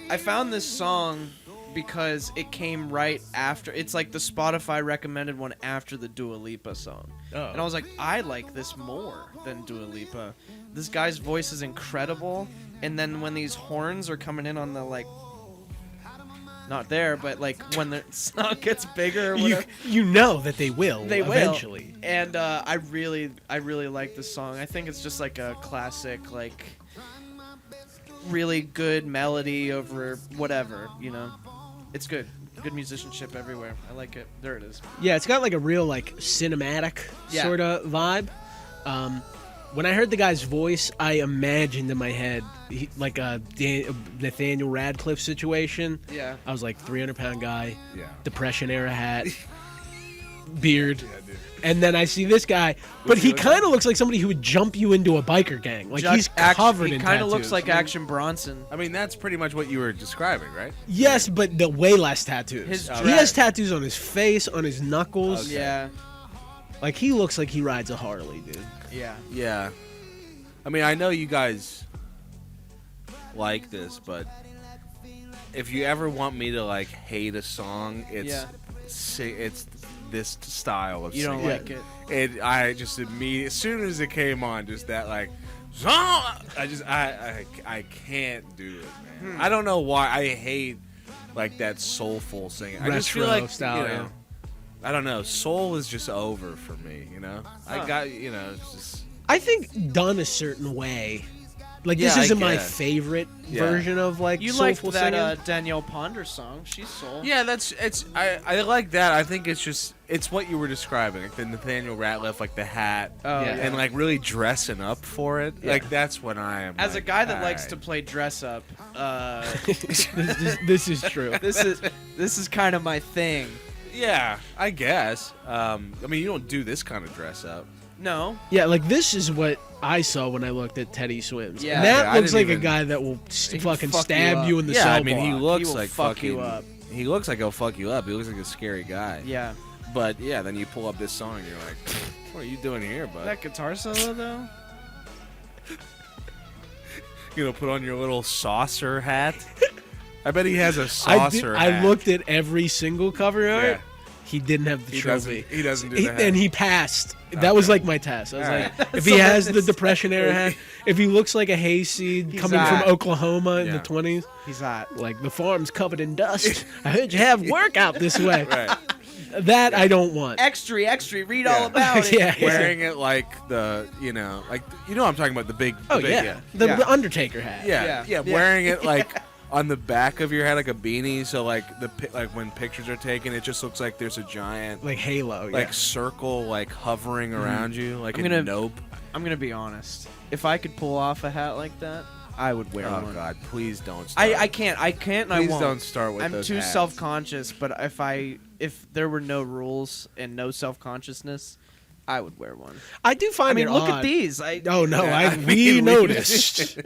I found this song because it came right after. It's like the Spotify recommended one after the Dua Lipa song. Oh. And I was like, I like this more than Dua Lipa. This guy's voice is incredible. And then when these horns are coming in on the like, not there, but like when the song gets bigger or whatever. You know that they will They will. eventually. And I really like this song. I think it's just like a classic, like really good melody over whatever, you know. It's good. Good musicianship everywhere. I like it. There it is. Yeah, it's got like a real like cinematic Yeah. sort of vibe. When I heard the guy's voice, I imagined in my head like a Nathaniel Radcliffe situation. Yeah. I was like 300-pound guy, Yeah. Depression era hat, beard. Yeah, dude. And then I see this guy, but he kind of looks like somebody who would jump you into a biker gang. Like he's covered in tattoos. He kind of looks like Action Bronson. I mean, that's pretty much what you were describing, right? Yes, but the way less tattoos. He has tattoos on his face, on his knuckles. Okay. Yeah. Like he looks like he rides a Harley, dude. Yeah. Yeah. I mean, I know you guys like this, but if you ever want me to like hate a song, it's this style of you singing. don't like it. I just immediately, as soon as it came on, just that like, I can't do it, man. I don't know why I hate like that soulful singing. I just feel like style, I don't know. Soul is just over for me, you know. I got it's just. I think done a certain way. Like Yeah, this isn't I my guess. favorite version of like You liked soulful that singing. Danielle Ponder song. She's soul. Yeah, I like that. I think it's what you were describing, like the Nathaniel Rateliff, like the hat, and like really dressing up for it. Yeah. Like that's when I am. As like, a guy that all likes right. to play dress up, this is true. this is kind of my thing. Yeah, I guess. I mean, you don't do this kind of dress up. No. Yeah, like this is what I saw when I looked at Teddy Swims. Yeah. And that Yeah, I looks didn't like a even- guy that will fucking fuck stab you you up. in the Yeah, cell I mean, he block. looks will like fuck fucking. you up. He looks like he'll fuck you up. He looks like a scary guy. Yeah. But yeah, then you pull up this song, and you're like, "What are you doing here, bud?" That guitar solo though. Put on your little saucer hat. I bet he has a saucer hat. I looked at every single cover art. Yeah. He didn't have the trophy. He doesn't do that. And he passed. That was like my test. I was like, if he has the Depression era hat, if he looks like a hayseed coming hot. from Oklahoma in the Yeah. 20s, He's hot. like the farm's covered in dust. I heard you have work out this way. Right. That I don't want. Extra, read Yeah. all about it. Yeah. Wearing it like the, what I'm talking about, the big. Oh big, yeah, the Undertaker hat. Yeah. Wearing it like on the back of your head like a beanie, so like when pictures are taken, it just looks like there's a giant Like Halo. like circle like hovering around you, like I'm a gonna- nope. I'm gonna be honest. If I could pull off a hat like that, I would wear Oh one. God, please don't. Start. I can't. And I Please won't. don't start with I'm those too hats. self-conscious. But if there were no rules and no self-consciousness, I would wear one. I do find I mean, it look odd. at these. Oh no, Yeah, we noticed.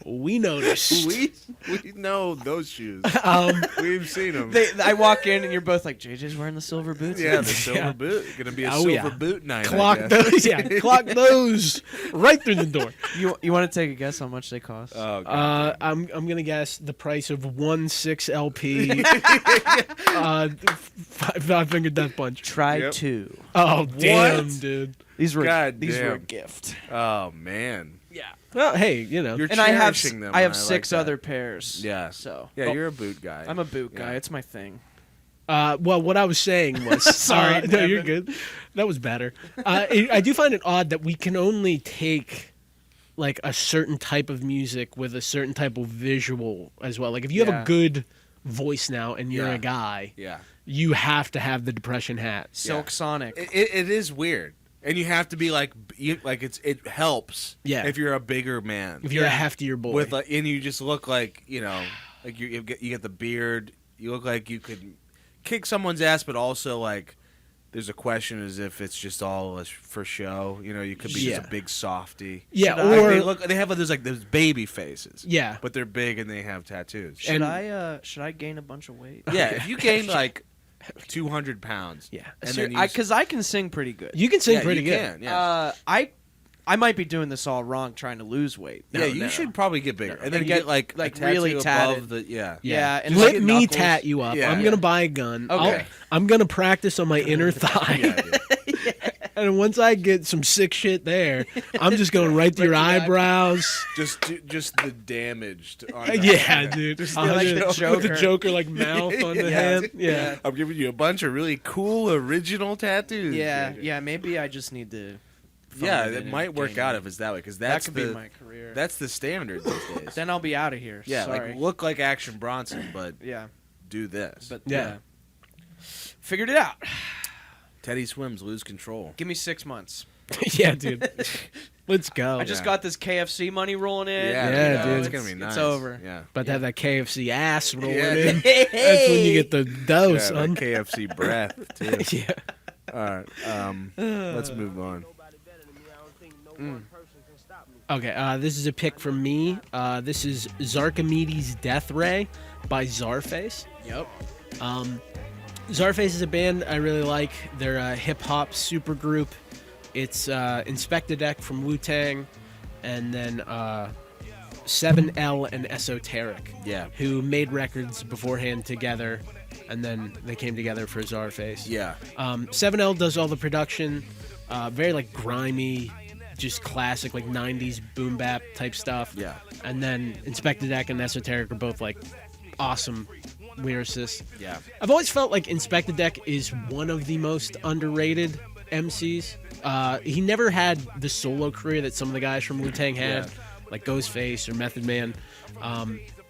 We noticed. we know those shoes. Um, We've seen them. I walk in and you're both like, JJ's wearing the silver boots. Yeah, the silver boot. Gonna be a Oh, silver yeah. boot night. I clock guess. those. Yeah, clock those right through the door. You want to take a guess how much they cost? Oh God. I'm gonna guess the price of 1/6 LP. Five Finger Death Punch. Try Yep. 2. Oh damn, What? dude. These were God these were a damn. gift. Oh man. Yeah. Well, hey, you know. You're And I have cherishing them. I have and 6 like that. other pairs. Yeah. So Yeah, you're a boot guy. I'm a boot guy. Yeah. It's my thing. Well, what I was saying was, Sorry, no, you're Devin. good. That was better. I do find it odd that we can only take like a certain type of music with a certain type of visual as well. Like if you have Yeah. a good voice now and you're Yeah. a guy, Yeah. you have to have the Depression hat. Silk Sonic. It is weird, and you have to be like it helps. Yeah. If you're a bigger man, If you're Yeah. a heftier boy. with and you just look like like you get the beard. You look like you could kick someone's ass, but also like there's a question as if it's just all for show. You could be just Yeah. a big softy. yeah, Should I- or They have those baby faces. yeah. But they're big and they have tattoos. Should and- I gain a bunch of weight? Yeah, if you gain like 200 pounds. Yeah. And then you Because I can sing pretty good. You can sing yeah, pretty you good. Can, yeah. I might be doing this all wrong, trying to lose weight. Yeah, you should probably get bigger, and then And get get, like like, a tattoo really above tatted. the Yeah, and let like me knuckles. tat you up. Yeah. I'm gonna buy a gun. Okay. I'm gonna practice on my inner thigh. Yeah, dude. And once I get some sick shit there, I'm just going right to your eyebrows. just the damaged. On Yeah, dude. Just I'll like just the put the Joker. Joker like mouth on the head. Yeah. I'm giving you a bunch of really cool original tattoos. Yeah. Maybe I just need to. Yeah, phone it in might and work gain out weight. if it's that way, because That that's could the be my career. that's the standard these days. Then I'll be out of here. Yeah, Sorry. like look like Action Bronson, but yeah, do this. but Yeah. figured it out. Teddy Swims lose control. Give me 6 months. Yeah, dude. Let's go. I just got this KFC money rolling in. Yeah, dude. it's gonna be nice. It's over. Yeah. About to have that KFC ass rolling Yeah. in. That's when you get the dough, Yeah, son. the KFC breath too. Yeah. All right. Let's move on. Okay, this is a pick from me. This is Czarchimedes' Death Ray by Czarface. Yep. Czarface is a band I really like. They're a hip-hop supergroup. It's Inspector Deck from Wu-Tang, and then 7L and Esoteric, who made records beforehand together, and then they came together for Czarface. Yeah. 7L does all the production, very like grimy, just classic like 90s boom bap type stuff. Yeah. And then Inspector Deck and Esoteric are both like awesome lyricists. Yeah. I've always felt like Inspector Deck is one of the most underrated MCs. He never had the solo career that some of the guys from Wu-Tang had, like Ghostface or Method Man.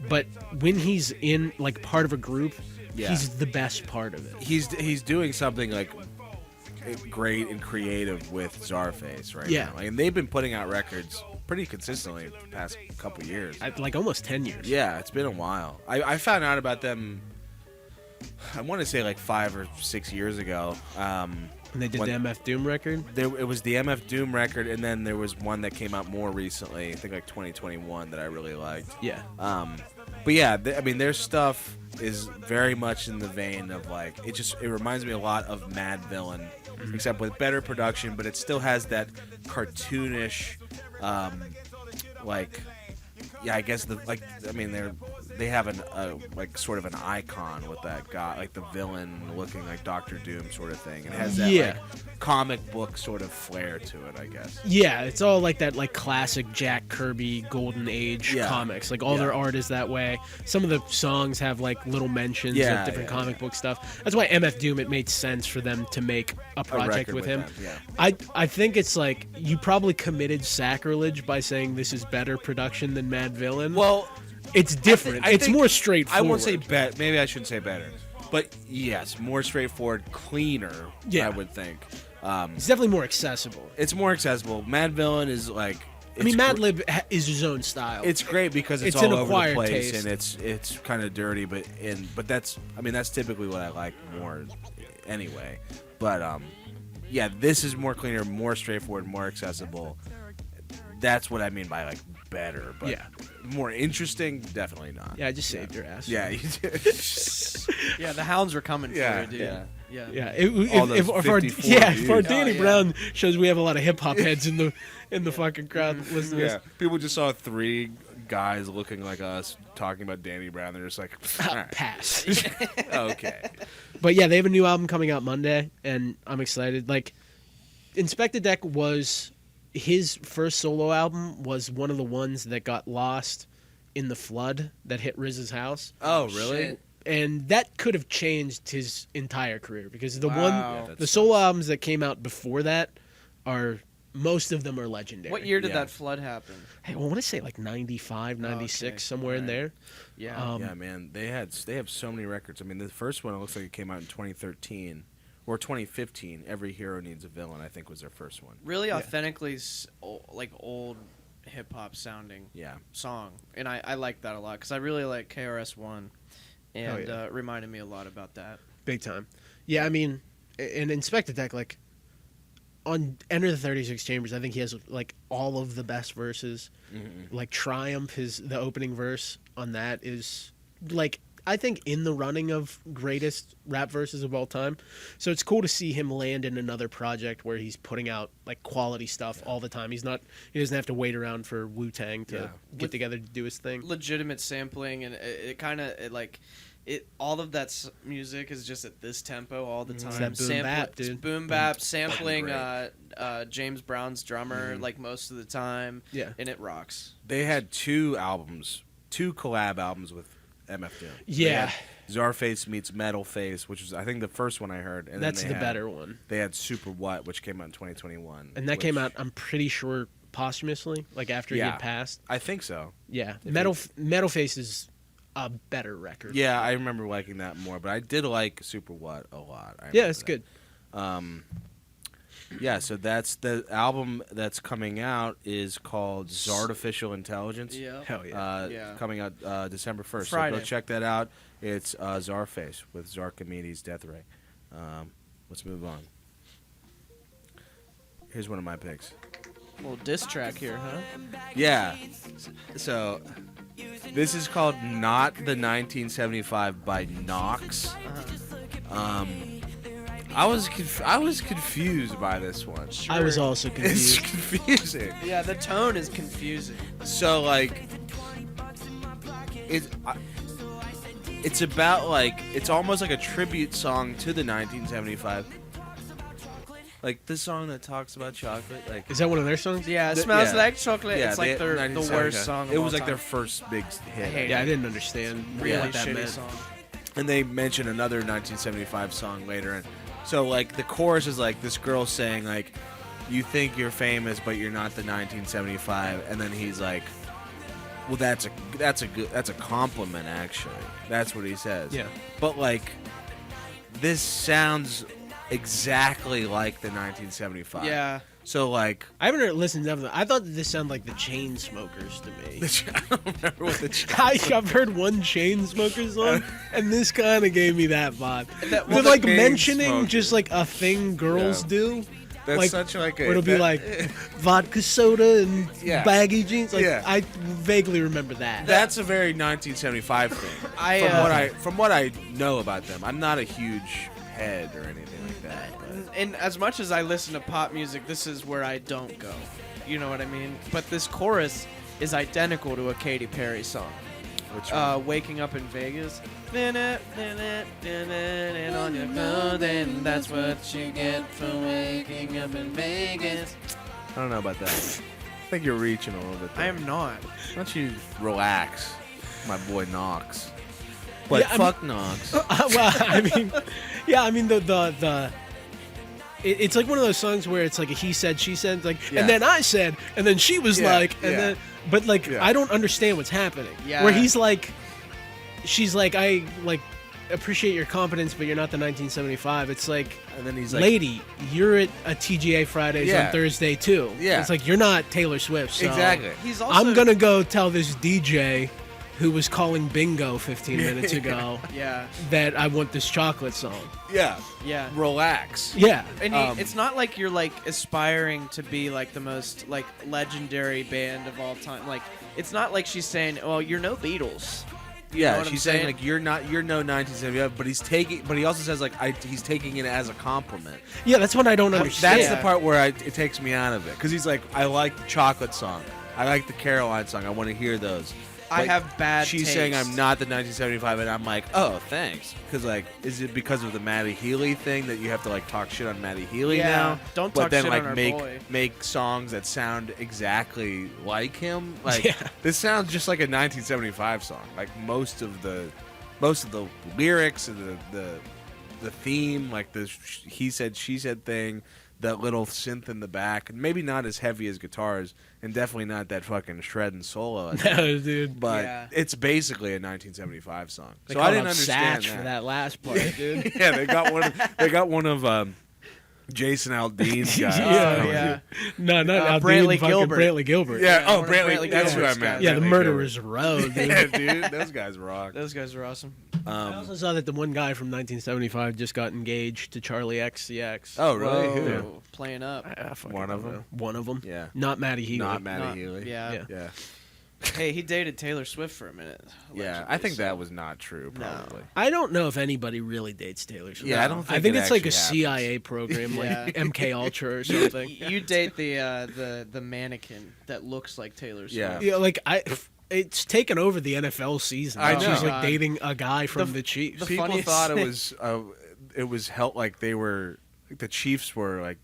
But when he's in like part of a group, he's the best part of it. He's doing something like great and creative with Czarface right now. Like, and they've been putting out records pretty consistently the past couple years. Like almost 10 years. Yeah, it's been a while. I found out about them, I want to say like 5 or 6 years ago. And they did the MF Doom record? It was the MF Doom record, and then there was one that came out more recently, I think like 2021, that I really liked. Yeah. But yeah, I mean, their stuff is very much in the vein of like, it reminds me a lot of Mad Villain, except with better production, but it still has that cartoonish, like, yeah, I guess they have like sort of an icon with that guy, like the villain looking like Dr. Doom sort of thing. It has that like comic book sort of flair to it, I guess. Yeah, it's all like that like classic Jack Kirby Golden Age comics. Like all their art is that way. Some of the songs have like little mentions of different comic book stuff. That's why MF Doom, it made sense for them to make a project with him. I think it's like you probably committed sacrilege by saying this is better production than Mad Villain. Well, it's different. It's more straightforward. I won't say maybe I shouldn't say better, but yes, more straightforward, cleaner. I would think. It's definitely more accessible. It's more accessible. Mad Villain is like. I mean, Madlib is his own style. It's great because it's all over the place and it's kind of dirty, but that's typically what I like more, anyway. But yeah, this is more cleaner, more straightforward, more accessible. That's what I mean by like better, but more interesting, definitely not. Yeah, I just saved your ass. Yeah, you did. Yeah, the hounds are coming for you, dude. Yeah. If our Danny Brown shows we have a lot of hip hop heads in the fucking crowd listening to this. People just saw 3 guys looking like us talking about Danny Brown. They're just like, pass. Okay. But yeah, they have a new album coming out Monday, and I'm excited. Like, Inspector Deck was his first solo album, was one of the ones that got lost in the flood that hit RZA's house. Oh, really? Shit. And that could have changed his entire career, because the solo albums that came out before that most of them are legendary. What year did that flood happen? Hey, I want to say like 95, 96, somewhere in there. Yeah. Yeah, man. They have so many records. I mean, the first one, it looks like it came out in 2013 or 2015. Every Hero Needs a Villain, I think, was their first one. Really authentically like old hip hop sounding song, and I like that a lot because I really like KRS-One, and reminded me a lot about that. Big time. Yeah, I mean, in Inspector Deck, like on Enter the 36 Chambers, I think he has like all of the best verses. Mm-hmm. Like Triumph, the opening verse on that is like, I think, in the running of greatest rap verses of all time. So it's cool to see him land in another project where he's putting out like quality stuff all the time. He doesn't have to wait around for Wu-Tang to get together to do his thing. Legitimate sampling, and it kind of all of that music is just at this tempo all the time. It's that boom bap, dude. It's boom bap, sampling James Brown's drummer like most of the time. Yeah, and it rocks. They had 2 collab albums with MF Doom. Yeah. Czarface meets Metal Face, which was, I think, the first one I heard. And that's the better one. They had Super What, which came out in 2021. And that came out, I'm pretty sure, posthumously, like after he had passed. I think so. Yeah. Metal Face is a better record. Yeah, I remember liking that more, but I did like Super What a lot. Yeah, it's good. Yeah, so that's the album that's coming out is called Zartificial Intelligence. Yeah. Hell yeah. Coming out December 1st. Friday. So go check that out. It's Czarface with Czarchimedes' Death Ray. Let's move on. Here's one of my picks. Little diss track here, huh? Yeah. So this is called "Not the 1975" by Knox. I was confused by this one. Sure. I was also It's confused. confusing. Yeah, the tone is confusing. So like, it's about like it's almost like a tribute song to the 1975. Like this song that talks about chocolate. Like Is that one of their songs? Yeah, it smells yeah. like chocolate. Yeah, it's like the 1975. worst song of It all was like time. their first big hit. I hate Yeah, I didn't understand really what that shitty meant. song. And they mention another 1975 song later. And so like the chorus is like this girl saying like, "You think you're famous, but you're not the 1975." And then he's like, "Well, that's a compliment actually." That's what he says. Yeah. But like, this sounds exactly like the 1975. Yeah. So like, I haven't listened to them. I thought that this sounded like the Chainsmokers to me. I don't remember what the I've heard one Chainsmokers song, and this kind of gave me that vibe. That- They're well, like the mentioning Chainsmokers. just like a thing girls Yeah. do. That's like, such like a. Or it'll be that- like vodka soda and Yeah. baggy jeans. Like Yeah. I vaguely remember that. That's a very 1975 thing. From what I know about them, I'm not a huge head or anything like that. But. And as much as I listen to pop music, this is where I don't go. You know what I mean? But this chorus is identical to a Katy Perry song. Which one? Waking Up in Vegas. And on your clothing, that's what you get for waking up in Vegas. I don't know about that. I think you're reaching a little bit there. I am not. Why don't you relax, my boy Knox? But Yeah, I fuck Knox. well, I mean, yeah, I mean it's like one of those songs where it's like a he said, she said, like, Yeah. and then I said, and then she was Yeah, like, and yeah. then, but like, Yeah. I don't understand what's happening. Yeah. Where he's like, she's like, I like appreciate your confidence, but you're not the 1975. It's like, And then he's like, lady, you're at a TGA Fridays Yeah. on Thursday too. Yeah. It's like you're not Taylor Swift. So exactly. He's also. I'm gonna go tell this DJ who was calling bingo 15 minutes ago Yeah. that I want this chocolate song. Yeah. Yeah. Relax. Yeah. And Um, it's not like you're like aspiring to be like the most like legendary band of all time. Like it's not like she's saying, "Well, you're no Beatles." Yeah, know what I'm she's saying saying? like you're no 1975, but he also says like he's taking it as a compliment. Yeah, that's what I don't understand. That's Yeah. the part where it takes me out of it because he's like, I like the chocolate song, I like the Caroline song, I want to hear those. I But have bad. She's taste. saying I'm not the 1975, and I'm like, oh, thanks. Because like, is it because of the Matty Healy thing that you have to like talk shit on Matty Healy Yeah, now? don't but talk then shit like on our make boy. make songs that sound exactly like him. Like Yeah. this sounds just like a 1975 song. Like most of the lyrics and the theme, like the he said she said thing. That little synth in the back, and maybe not as heavy as guitars, and definitely not that fucking shredding solo. No, dude. But Yeah. it's basically a 1975 song. They So call I didn't up understand Satch for that last part, dude. Yeah, they got one of Jason Aldean's guys. Yeah, coming. yeah. No, not Aldean, Brantley fucking Gilbert. Brantley Gilbert. Yeah, oh, one of Brantley. Brantley That's who I Gilbert's meant. guys. Yeah, the Brantley murderer's Gilbert. row, dude. Yeah, dude, those guys rock. Those guys are awesome. I also saw that the one guy from 1975 just got engaged to Charlie XCX. Oh, really? Whoa, Who? playing up. One of them. One of them. Yeah. Not Matty Healy. Not Matty Not- Healy. Yeah. Yeah. Yeah. Hey, he dated Taylor Swift for a minute. Yeah. allegedly, I think so- that was not true. Probably. I don't know if anybody really dates Taylor Swift. Yeah, I don't think. I think it it's like a actually happens. CIA program, Yeah. like MK Ultra or something. You date the mannequin that looks like Taylor Swift. Yeah. Yeah, like it's taken over the NFL season. I She's know. like God. dating a guy from The- the Chiefs. the People funniest thought thing- it was help like they were like the Chiefs were like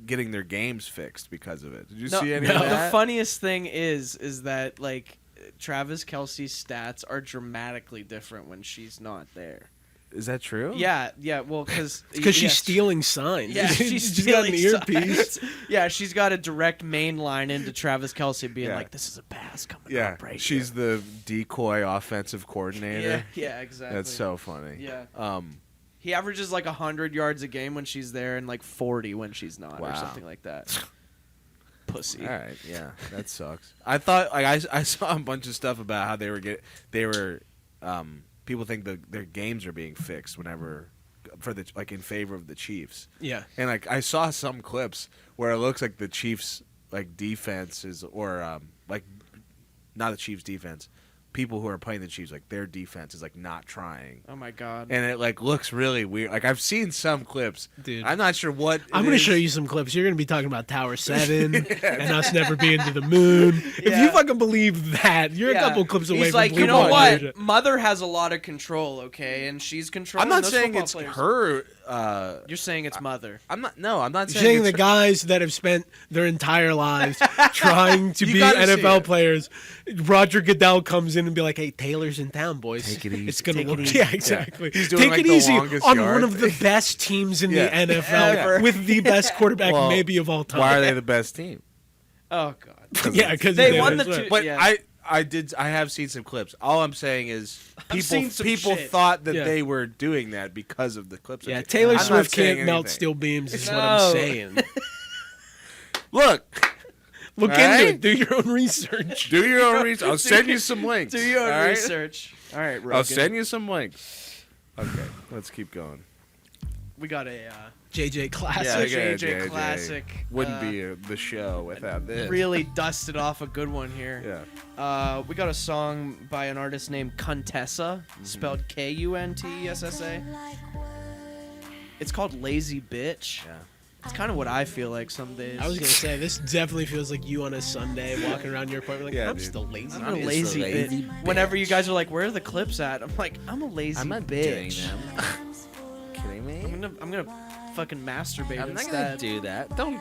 getting their games fixed because of it. Did you see any of no. The that? funniest thing is that like Travis Kelce's stats are dramatically different when she's not there. Is that true? Yeah, well, because She's stealing signs. Yeah, she's she's got an stealing earpiece. signs. Yeah, she's got a direct main line into Travis Kelce being Yeah. like, "This is a pass coming Yeah, up right she's the decoy offensive coordinator. Yeah, exactly. That's so funny. Yeah. He averages like 100 yards a game when she's there and like 40 when she's not, or Wow. something like that. Pussy. All right, yeah, that sucks. I thought like I saw a bunch of stuff about how people think their games are being fixed whenever for the like in favor of the Chiefs. Yeah. And like I saw some clips where it looks like the Chiefs like defense is or like not the Chiefs defense. People who are playing the Chiefs, like their defense is like not trying. Oh my god! And it like looks really weird. Like I've seen some clips. Dude. I'm not sure what. I'm going to show you some clips. You're going to be talking about Tower 7 and us never being to the moon. If you fucking believe that, you're a couple clips away He's from like, you believing know that. what? Mother has a lot of control, okay, and she's controlling. I'm not those saying football it's players. her. You're saying it's Mother. I'm not. No, I'm not You're saying saying the it's guys that have spent their entire lives trying to You be gotta see NFL it. players. Roger Goodell comes in and be like, "Hey, Taylor's in town, boys. Take it easy. It's gonna Take work." it easy. Yeah, exactly. He's doing, Take like, it the easy longest on yard. one of the best teams in Yeah. the NFL Ever. with the best quarterback Well, maybe of all time. Why are they the best team? Oh god! Yeah, because They won the two- But Yeah. I have seen some clips. All I'm saying is seen some people shit. thought that Yeah. they were doing that because of the clips. Yeah, I've seen. Taylor I'm not Swift saying can't melt anything. steel beams. Is what No. I'm saying. Look, Look All into right? it. Do your own research. do your own research. I'll send you some links. Do your all own right? research. All right, Rogan. I'll send you some links. Okay, let's keep going. We got a JJ Classic. Yeah, I got it, JJ JJ. classic. Wouldn't be the show without this. Really dusted off a good one here. Yeah. We got a song by an artist named Kuntessa, Mm-hmm. spelled Kuntessa. It's called Lazy Bitch. Yeah. It's kind of what I feel like some days. I was gonna say this definitely feels like you on a Sunday walking around your apartment like Yeah, I'm dude. still lazy. I'm a just lazy, a lazy bitch. Whenever you guys are like, "Where are the clips at?" I'm like, "I'm a lazy I'm not doing bitch. them. Kidding me? I'm gonna fucking masturbate I'm not instead." gonna do that. Don't.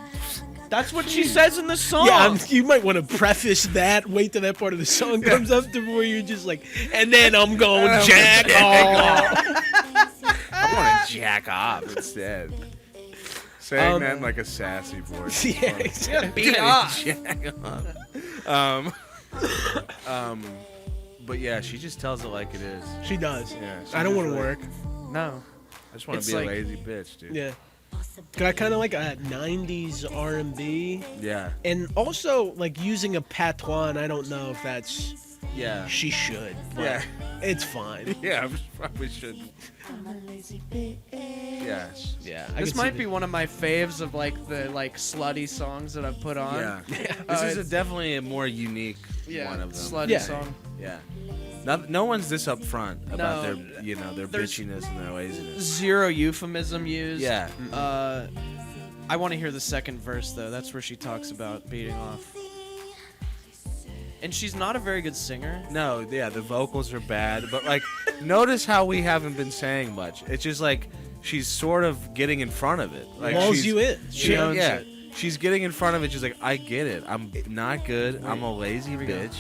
That's what she says in the song. Yeah, you might want to preface that. Wait till that part of the song comes up to where you're just like, and then I'm going jack off. I want to jack off instead. Saying that in like a sassy voice. Yeah, exactly. Beat off. Jack off. But yeah, she just tells it like it is. She does. Yeah, she I don't just want to really- work. No. I just want It's to be like- a lazy bitch, dude. Yeah. I kind of like a 90s R&B. Yeah. And also, like, using a patois, and I don't know if that's... Yeah. She should. But Yeah. It's fine. Yeah, I probably should. Yeah. Yeah. This might be one of my faves of like the slutty songs that I've put on. Yeah. Uh, This is definitely a more unique Yeah, one of them. slutty Yeah. song. Yeah. No one's this upfront about No, their there's- bitchiness and their laziness. Zero euphemism used. Yeah. I want to hear the second verse though. That's where she talks about beating off. And she's not a very good singer. No, yeah, the vocals are bad, but like, notice how we haven't been saying much. It's just like she's sort of getting in front of it. Like Walls she's, you in. She owns yeah, it. she's getting in front of it. She's like, I get it. I'm not good. I'm a lazy Here we go. bitch.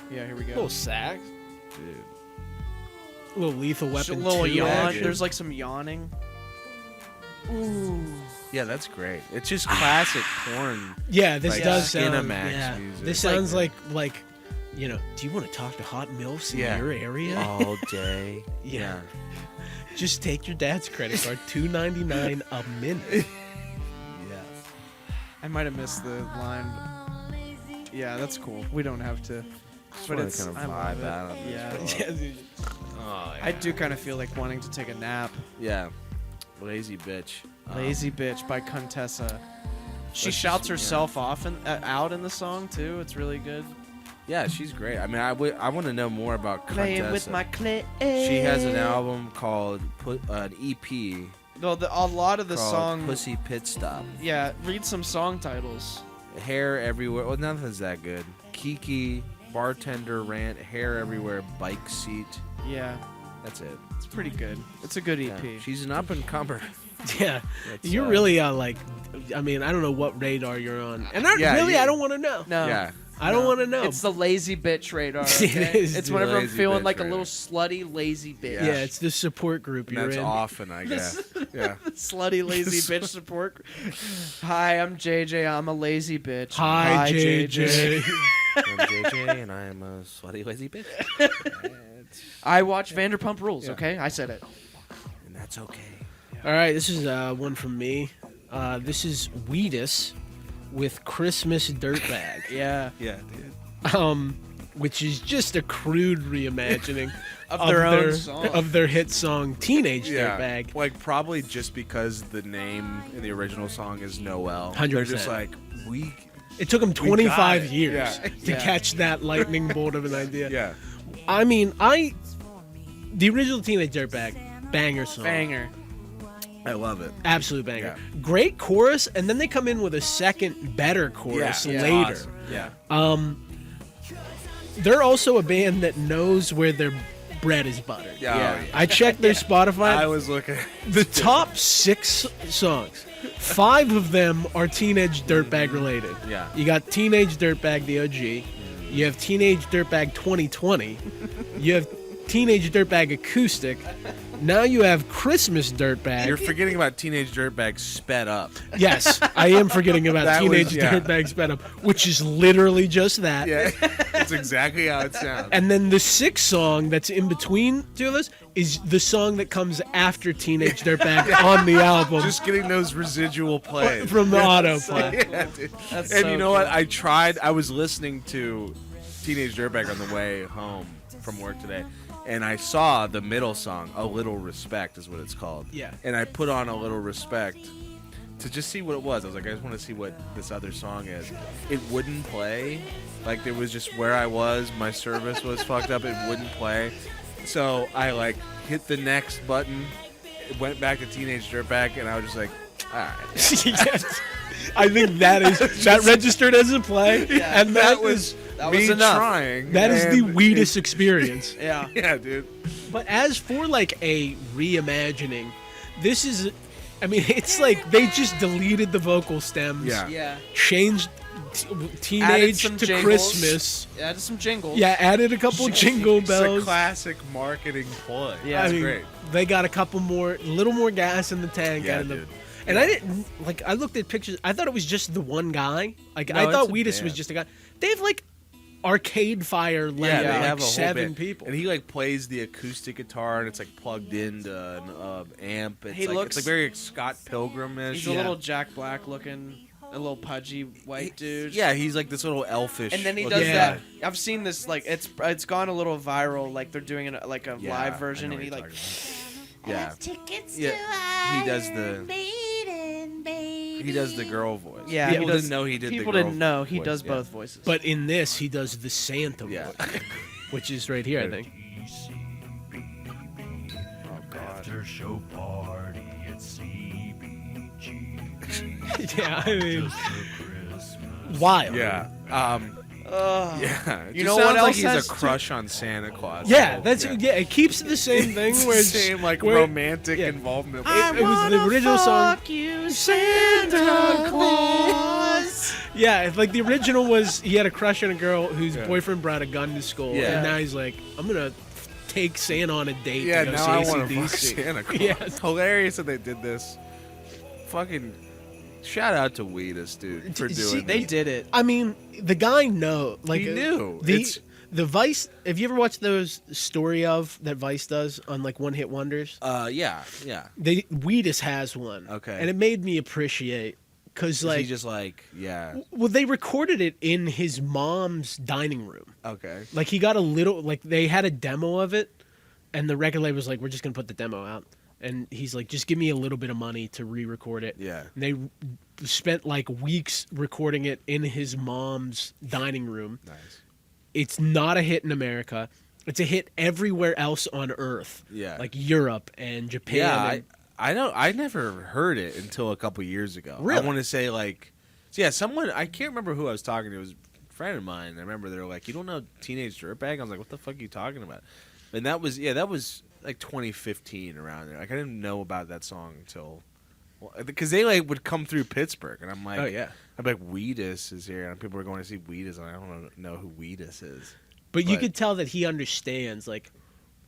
Yeah, here we go. little sax. Dude. A little Lethal Just a Weapon little 2 yawn. action. There's like some yawning. Ooh. Yeah, that's great. It's just classic porn. Yeah, this like, does sound... Skinamax yeah. music. This Like- sounds like, you know, do you want to talk to hot MILFs in Yeah. your area? All day. Yeah. Just take your dad's credit card, $2.99 a minute. Yeah. I might have missed the line. Yeah, that's cool. We don't have to. But wanna it's kind of I love vibe it. out on this, Yeah. bro. Oh, yeah. I do kind of feel like wanting to take a nap. Yeah. Lazy bitch. Lazy Bitch by Kuntessa. She Let's shouts just- herself off out in the song too. It's really good. Yeah, she's great. I mean, I want to know more about Playing with Contessa. my clay. She has an album called an EP No, a lot of the called song. Pussy Pit Stop. Yeah, read some song titles. Hair everywhere. Well, nothing's that good. Kiki, bartender rant, hair everywhere, bike seat. Yeah, That's it. it's pretty good. It's a good EP. Yeah. She's an up and comer. Yeah. That's, You're really, like, I mean, I don't know what radar you're on. And I Yeah, I don't want to know. No, Yeah. I don't want to know. It's the lazy bitch radar. It Okay? is It's the whenever I'm lazy feeling bitch like a radar. little slutty lazy bitch. yeah, it's the support group And you're that's in. often, I guess. Yeah. Slutty lazy bitch support. Hi, I'm JJ. I'm a lazy bitch. Hi, JJ. I'm JJ, and I am a sweaty lazy bitch. I watch Vanderpump Rules. Yeah. Okay, I said it. And that's okay. All right, this is one from me. This is Wheatus with Christmas Dirtbag. Yeah. Yeah, dude. Which is just a crude reimagining of their hit song Teenage Dirtbag. Like probably just because the name in the original song is Noel. 100%. They're just like It took them 25 years Yeah. to catch that lightning bolt of an idea. Yeah. I mean, the original Teenage Dirtbag, banger song. Banger. I love it. Absolute banger. Yeah. Great chorus, and then they come in with a second, better chorus later. Awesome. Yeah. They're also a band that knows where their bread is buttered. Yeah. I checked their Spotify. I was looking. The top 6 songs, 5 of them are Teenage Dirtbag related. Yeah. You got Teenage Dirtbag, the OG. You have Teenage Dirtbag 2020. You have Teenage Dirtbag Acoustic. Now you have Christmas Dirtbag. You're forgetting about Teenage Dirtbag Sped Up. Yes, I am forgetting about That Teenage was- yeah. Dirtbag Sped Up, which is literally just that. Yeah. That's exactly how it sounds. And then the 6th song that's in between two of those is the song that comes after Teenage Dirtbag on the album. Just getting those residual plays. From the autoplay. Yeah, dude. That's And so you know what? cool. I was listening to Teenage Dirtbag on the way home from work today, and I saw the middle song, A Little Respect is what it's called. Yeah. And I put on A Little Respect to just see what it was. I was like, I just want to see what this other song is. It wouldn't play. Like, it was just where I was. My service was fucked up. It wouldn't play. So I, like, hit the next button, went back to Teenage Dirtbag, and I was just like, all right. Yes. I think that registered as a play, and that was me enough. trying. that is the and Wheatus experience. Yeah. Yeah, dude. But as for like a reimagining, this is, I mean, it's like they just deleted the vocal stems. Yeah. Yeah. Changed Added teenage some to jingles. Christmas. Added some jingles. Yeah, added a couple jingle It's a bells. classic marketing ploy. Yeah. That's I mean, great. They got a couple more, little more gas in the tank. Yeah, out of the, dude. and I didn't like. I looked at pictures. I thought it was just the one guy. Like No, I thought it's a Wheatus was band. just a guy. They have like Arcade Fire level, Yeah, they like have a whole 7 band. people. And he like plays the acoustic guitar, and it's like plugged into an amp. It's He like, looks- it's like very Scott Pilgrim-ish. He's a little Jack Black looking, a little pudgy white dude. Yeah, he's like this little elfish. And then he looking does Yeah. that. I've seen this, like, it's gone a little viral. Like, they're doing it like a Yeah, live I version, know and he what like, you're talking about. Yeah, he does the girl voice. yeah, People he does, didn't know he did. People the girl didn't know he voice, does yeah. both voices. But in this, he does the Santa Yeah. voice, which is right here, I think. Oh god. After show party at CBG. Yeah, I mean, Just for Christmas. wild. Yeah. Ugh. Yeah. It You just know what sounds like else he's has a to- crush on Santa Claus. Yeah, that's It keeps the same thing It's where the it's same like where- romantic yeah. involvement. It was the original song. You, Santa Claus. Yeah, it's like the original was he had a crush on a girl whose Yeah. boyfriend brought a gun to school, Yeah. and now he's like, I'm gonna take Santa on a date Yeah, to go now I see want to fuck AC/DC. Santa Claus. Yeah. It's hilarious that they did this. Fucking shout out to Wheatus, dude, for See, doing They this. did it. I mean, the guy like He knew. the It's- the Vice. Have you ever watched those story of that Vice does on like One Hit Wonders? Yeah. Wheatus has one. Okay. and it made me appreciate because Is like he just like, yeah. well, they recorded it in his mom's dining room. Okay. Like he got a little like they had a demo of it, and the record label was like, "We're just gonna put the demo out." And he's like, "Just give me a little bit of money to re-record it." Yeah. And they spent like weeks recording it in his mom's dining room. Nice. It's not a hit in America. It's a hit everywhere else on Earth. Yeah. Like Europe and Japan. Yeah, and- I know. I never heard it until a couple years ago. Really? I want to say like, so yeah, someone I can't remember who I was talking to. It was a friend of mine. I remember they were like, "You don't know Teenage Dirtbag?" I was like, "What the fuck are you talking about?" And that was like 2015 around there. Like I didn't know about that song until because they like would come through Pittsburgh, and I'm like, Oh yeah. I'm like, Wheatus is here, and people are going to see Wheatus, and I don't know who Wheatus is. But you But- could tell that he understands. Like,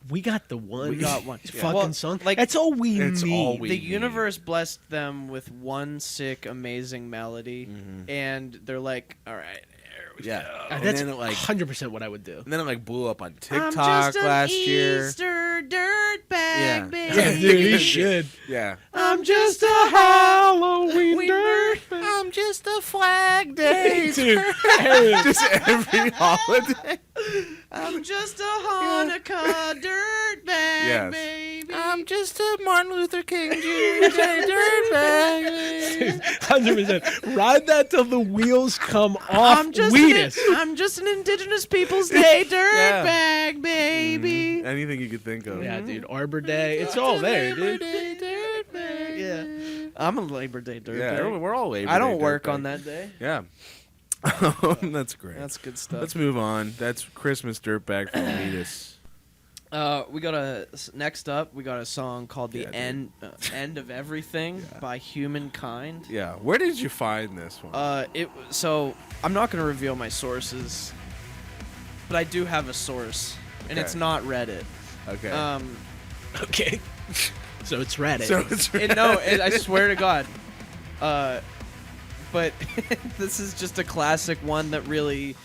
we got the one. We got one. Fucking Well, song. like, that's all we it's need. all we The need. universe blessed them with one sick, amazing melody, and they're like, "All right, here we Yeah. go." And That's then it, like, 100% what I would do. and then it like blew up on I'm TikTok just an last year. Easter dirtbag, Yeah. baby. Yeah, dude, he should. Yeah. I'm just a Halloween dirt. I'm just a Flag Day. Dude, Just every holiday. I'm just a Hanukkah dirtbag, Yes. baby. I'm just a Martin Luther King Jr. dirtbag. 100%. Ride that till the wheels come off. Wheatus. I'm just an Indigenous Peoples Day dirtbag, baby. Anything you could think of. Yeah, dude. Arbor Day. It's all there, dude. Yeah. I'm a Labor Day dirtbag. Yeah, we're all Labor I don't Day work dirtbag. on that day. Yeah. That's great. That's good stuff. Let's move on. That's Christmas Dirtbag from Wheatus. Next up, we got a song called "The Yeah, End of Everything" by Humankind. Yeah. Where did you find this one? So I'm not gonna reveal my sources, but I do have a source, and Okay. it's not Reddit. Okay. Okay. So it's Reddit. so it's I swear to God. But this is just a classic one that really,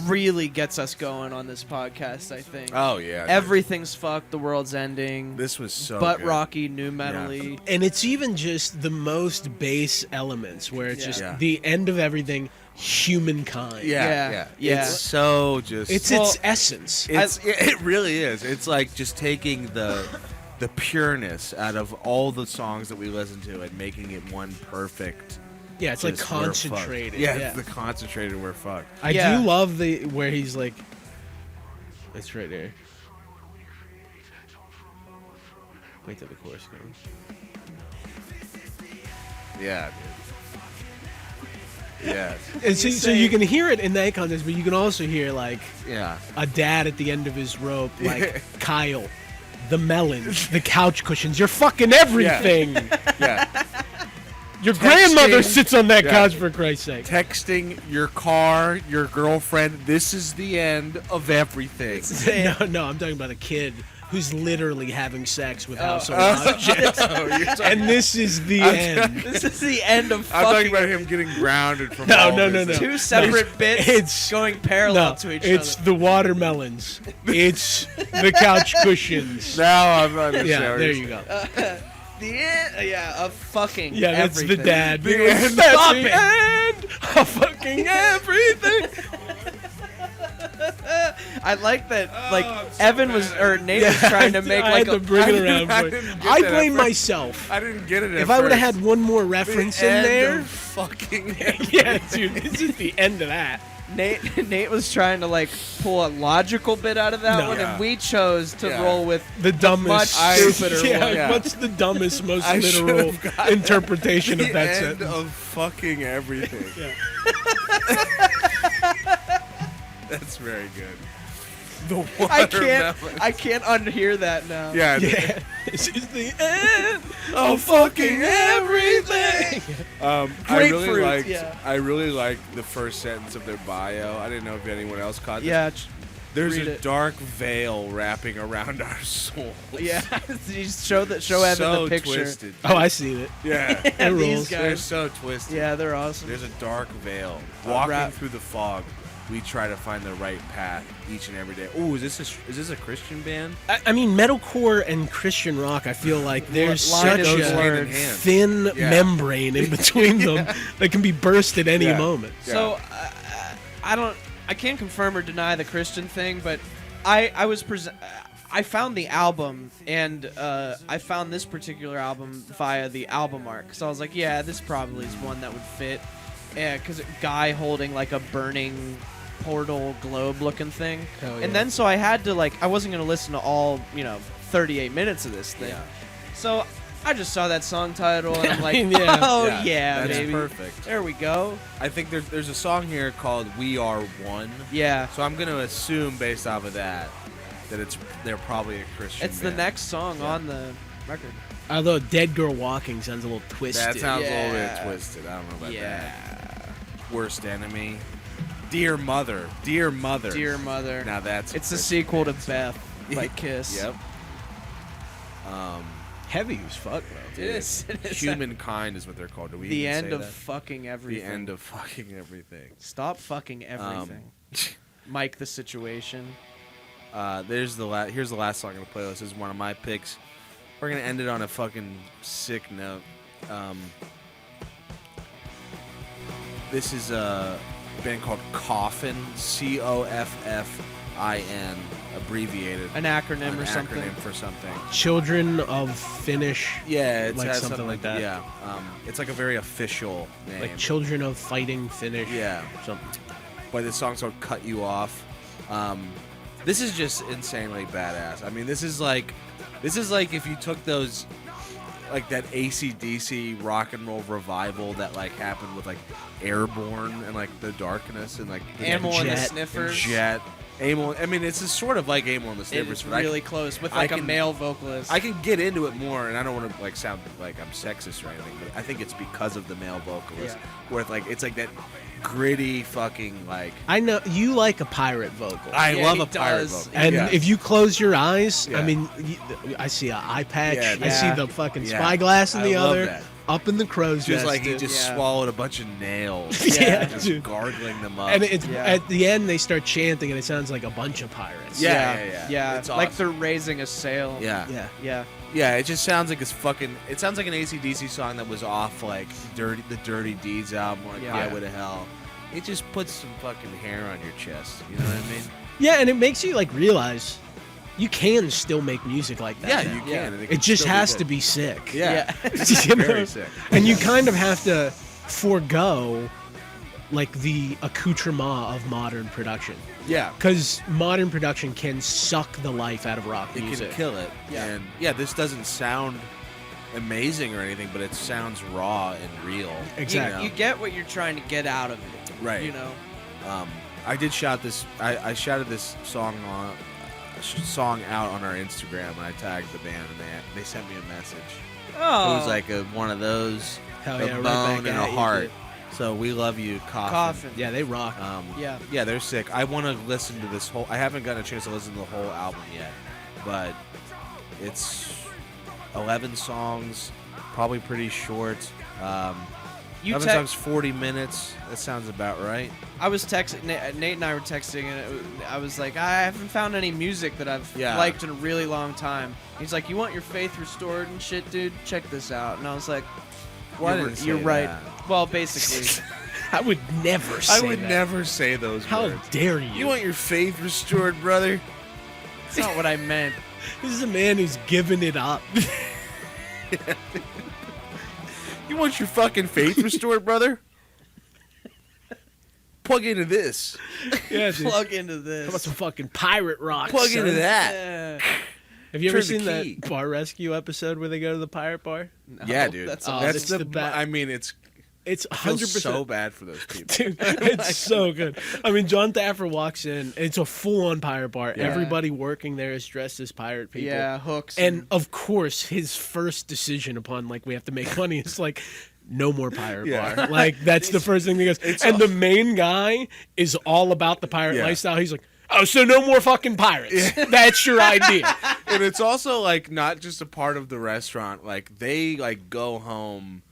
really gets us going on this podcast, I think. Oh yeah. dude. Everything's fucked. The world's ending. This was so butt good. rocky, new metal-y. And it's even just the most base elements where it's just Yeah. the end of everything, humankind. Yeah. Yeah. It's so just. It's Well, its essence. It really is. It's like just taking the pureness out of all the songs that we listen to and making it one perfect. Yeah, it's like just we're fucked. concentrated. Yeah, it's the concentrated. We're fucked. I Yeah. do love the where he's like, it's right there. Wait till the chorus comes. Yeah, dude. Yes. And so you can hear it in that context, but you can also hear like Yeah. a dad at the end of his rope, like Kyle, the melons, the couch cushions. You're fucking everything. Yeah. Your grandmother Texting. sits on that Yeah. couch for Christ's sake. Texting your car, your girlfriend. This is the end of everything. No, I'm talking about a kid who's literally having sex with household objects. And this is the end. This is the end of I'm talking fucking about him getting grounded from No, all no, this. no, no. two separate bits it's- going parallel No, to each it's other. the watermelons. It's the couch cushions. Now I'm understanding. Yeah, there you go. The end, of fucking Yeah, that's everything. the dad. The end. That's Stop the it. end of fucking everything. I like that. Like Evan was or Nate was trying to make I like had a to bring it I around. didn't for get you. that I at blame first. myself. I didn't get it. If I would have had one more reference in there, fucking yeah, dude, this is the end of that. Nate was trying to like pull a logical bit out of that No. one, Yeah. and we chose to Yeah. roll with The dumbest, much stupider yeah, one. Yeah. what's the dumbest, most I literal should've gotten interpretation the of that end sentence? of fucking everything. Yeah. That's very good. The I can't watermelon. unhear that now. Yeah. Yeah, this is the end of fucking everything. I really Grapefruit, liked. yeah. I really liked the first sentence of their bio. I didn't know if anyone else caught this. Yeah, There's read a it. dark veil wrapping around our souls. yeah. You show Evan so the picture. twisted. Oh, I see it. Yeah. It These rules. They're guys. so twisted. Yeah, they're awesome. There's a dark veil. Walking wrap- through the fog, we try to find the right path each and every day. Oh, is this a Christian band? I mean, metalcore and Christian rock, I feel like there's Line such is a hand in hand. thin Yeah. membrane in between them that can be burst at any Yeah. moment. So I can't confirm or deny the Christian thing, but I found the album and I found this particular album via the album art, because I was like, yeah, this probably is one that would fit. Yeah, because a guy holding like a burning portal globe looking thing. Hell yeah. And then so I had to I wasn't going to listen to all 38 minutes of this thing. Yeah. So I just saw that song title and I'm like, mean, yeah. oh Yeah, yeah, that's baby. perfect. There we go. I think there's a song here called "We Are One." Yeah. So I'm gonna assume based off of that they're probably a Christian. It's the band. next song on the record. Although Dead Girl Walking sounds a little twisted. That sounds a little bit Yeah. twisted. I don't know about Yeah. that. Worst Enemy. Dear Mother. Dear Mother. Dear Mother. Now that's a It's the Christian sequel to band. Beth by Kiss. Yep. Heavy as fuck, bro. It is. It is. Humankind is what they're called. Do we The even end say of that? fucking The everything. end of fucking everything. Stop fucking everything. Mike the Situation. Here's the last song on the playlist. This is one of my picks. We're gonna end it on a fucking sick note. This is a band called C.O.F.F.I.N. I.N. abbreviated. An acronym an or something. acronym for something. Children of Finnish. Yeah, it Like has something like that. Yeah, it's like a very official name. Like Children of Fighting Finnish. Yeah. Something. But this song's called "Cut You Off." This is just insanely badass. I mean, this is like if you took those, like that AC/DC rock and roll revival that like happened with like Airborne and like The Darkness and like Amyl and the Jet. Sniffers. Jet. Amyl. I mean, it's just sort of like Amyl and the Sniffers. It's but really close with I like a can- male vocalist. I can get into it more, and I don't want to like sound like I'm sexist or anything, but I think it's because of the male vocalist, where it's like that gritty fucking like. I know you like a pirate vocal. I Yeah, love he a pirate does. vocal. And Yeah. if you close your eyes, Yeah. I mean, I see an eye patch. Yeah, I see yeah. the fucking Yeah. spyglass in I the love other. that. Up in the crow's Just nest, like he dude. just Yeah. swallowed a bunch of nails. Yeah, just dude. gargling them up. And it's Yeah. at the end they start chanting and it sounds like a bunch of pirates. Yeah. It's like awesome. they're raising a sail. yeah. Yeah. Yeah. It just sounds like it sounds like an AC/DC song that was off like the Dirty Deeds album, like Yeah. Highway to Hell. It just puts some fucking hair on your chest. You know what I mean? Yeah, and it makes you like realize you can still make music like that. Yeah, now. you can. Yeah. and It can just still be has good. to be sick. Yeah. You know? Very sick. And you kind of have to forego like the accoutrement of modern production. Yeah. Because modern production can suck the life out of rock It music. can kill it. Yeah. And yeah, this doesn't sound amazing or anything, but it sounds raw and real. Exactly. You get what you're trying to get out of it. Right. You know. I did shout this. I shouted this song out on our Instagram, and I tagged the band, and they sent me a message. Oh. It was like one of those, Hell a yeah, right bone back and at a you, heart. dude. So we love you, Coffin. Coffin. Yeah, they rock. Yeah. Yeah, they're sick. I want to listen to this whole. I haven't gotten a chance to listen to the whole album yet, but it's 11 songs, probably pretty short. 11 songs, 40 minutes. That sounds about right. I was texting Nate and I were texting, and I was like, I haven't found any music that I've Yeah. liked in a really long time. He's like, you want your faith restored and shit, dude? Check this out. And I was like, Well, I you're, didn't say you're right. that. Well, basically, I would never say I would that. never say those How words. dare you? You want your faith restored, brother? it's not what I meant. This is a man who's given it up. You want your fucking faith restored, brother? Plug into this. Yeah, dude. Plug into How about this. some fucking pirate rock? Plug son? into that. Yeah. Have you ever Turn the seen key. that Bar Rescue episode where they go to the pirate bar? No, Yeah, dude. That's Oh, That's it's the. the ba- I mean, it's. It's I feel 100%. so bad for those people. Dude, it's so good. I mean, John Thaffer walks in. It's a full-on pirate bar. Yeah. Everybody working there is dressed as pirate people. Yeah, hooks. And of course, his first decision upon like we have to make money is like, no more pirate Yeah. bar. Like that's the first thing he goes. And the main guy is all about the pirate Yeah. lifestyle. He's like, oh, so no more fucking pirates. That's your idea. And it's also like not just a part of the restaurant. Like they like go home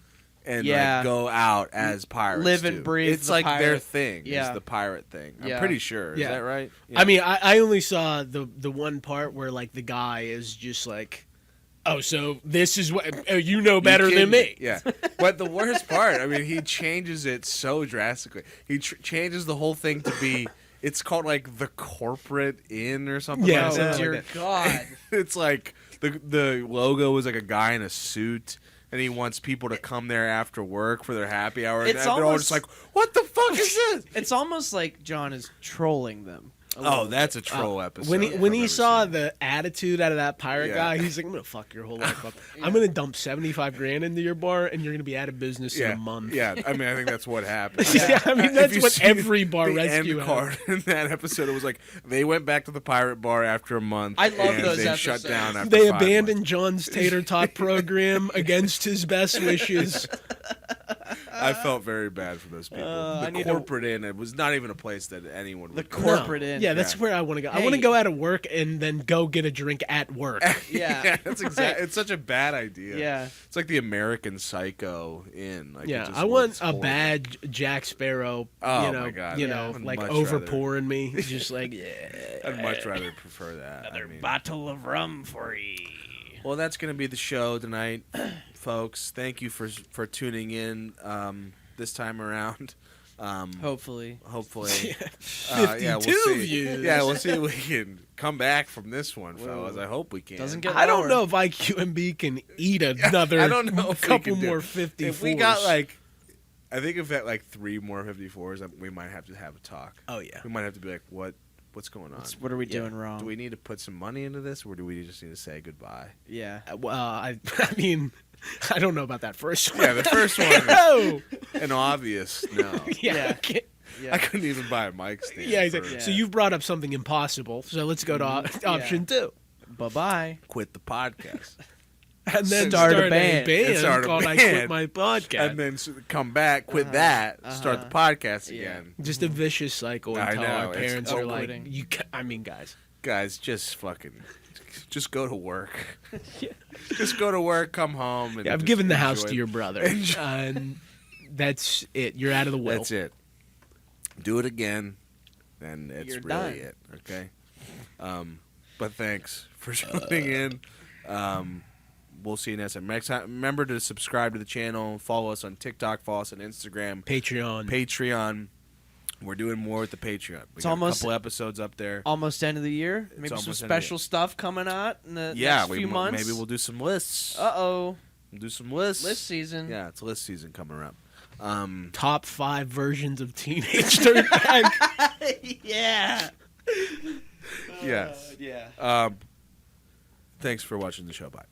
and Yeah. like go out as pirates. Live and too. breathe It's the like their pirate. thing. Yeah. Is the pirate thing. I'm Yeah. pretty sure. Is Yeah. that right? I mean, I only saw the one part where like the guy is just like, oh, so this is what you know better You than me. kidding Yeah. But the worst part, I mean, he changes it so drastically. He changes the whole thing to be. It's called like the corporate inn or something. Yeah, like oh, that. something dear like that. God. It's like the logo is like a guy in a suit, and he wants people to come there after work for their happy hour. It's and they're all almost- just like, "What the fuck is this?" It's almost like John is trolling them. a Oh, little that's a troll episode. When if he I've ever saw seen it. the attitude out of that pirate Yeah. guy, he's like, I'm gonna fuck your whole life up. I'm gonna dump 75 grand into your bar, and you're gonna be out of business in a month. Yeah, I mean, I think that's what happened. Yeah, I mean, that's If you what see every bar the rescue end has. card in that episode, it was like they went back to the pirate bar after a month. I love and those they episodes. shut down after They 5 abandoned months. John's tater tot program against his best wishes. I felt very bad for those people. I The need to- corporate inn, it was not even a place that anyone The would go. corporate No. inn. Yeah, that's Yeah. where I want to go. I Hey. want to go out of work and then go get a drink at work. Yeah. That's exactly. It's such a bad idea. Yeah. It's like the American Psycho inn. Like, it Yeah, just I want looks a horrible. bad Jack Sparrow. Oh, you know, my God. You Yeah. know, I'd like much over rather- pouring me, just like yeah. I'd much rather prefer that. I mean, Bottle of rum for you. well, that's gonna be the show tonight, folks. Thank you for tuning in this time around. Hopefully. Hopefully. 52 views. Yeah, we'll see if we can come back from this one, fellas. I hope we can. Doesn't get I don't lower. know if IQMB can eat another I don't know if we couple can do more it. 54s. If we got like, I think if at like 3 more 54s, we might have to have a talk. Oh, yeah. We might have to be like, what's going on? What are we doing wrong? Do we need to put some money into this, or do we just need to say goodbye? Yeah. Well, I mean, I don't know about that first one. Yeah, the first one is No. an obvious no. Yeah. Yeah. I couldn't even buy a mic stand. Yeah, for exactly. So you've brought up something impossible. So let's go to option 2. Bye-bye. quit the podcast. And then Start a start band. And start a called I band. Quit My Podcast. And then come back, quit that, start the podcast again. Just a vicious cycle I until know, our it's parents are like, quitting. I mean, guys. Guys, just go to work. Just go to work, come home. And I've just given the house enjoy to your brother. And that's it. You're out of the will. That's it. Do it again, and it's You're really done. it. Okay. But thanks for tuning in. We'll see you next time. Remember to subscribe to the channel. Follow us on TikTok. Follow us on Instagram. Patreon. We're doing more with the Patreon. We got a couple episodes up there. Almost end of the year. Maybe some almost end of the special stuff coming out in the Yeah, next few months. maybe we'll do some lists. Uh-oh. We'll do some lists. List season. Yeah, it's list season coming up. Top 5 versions of Teenage Dirtbag. Yeah. Yes. Yeah. Thanks for watching the show. Bye.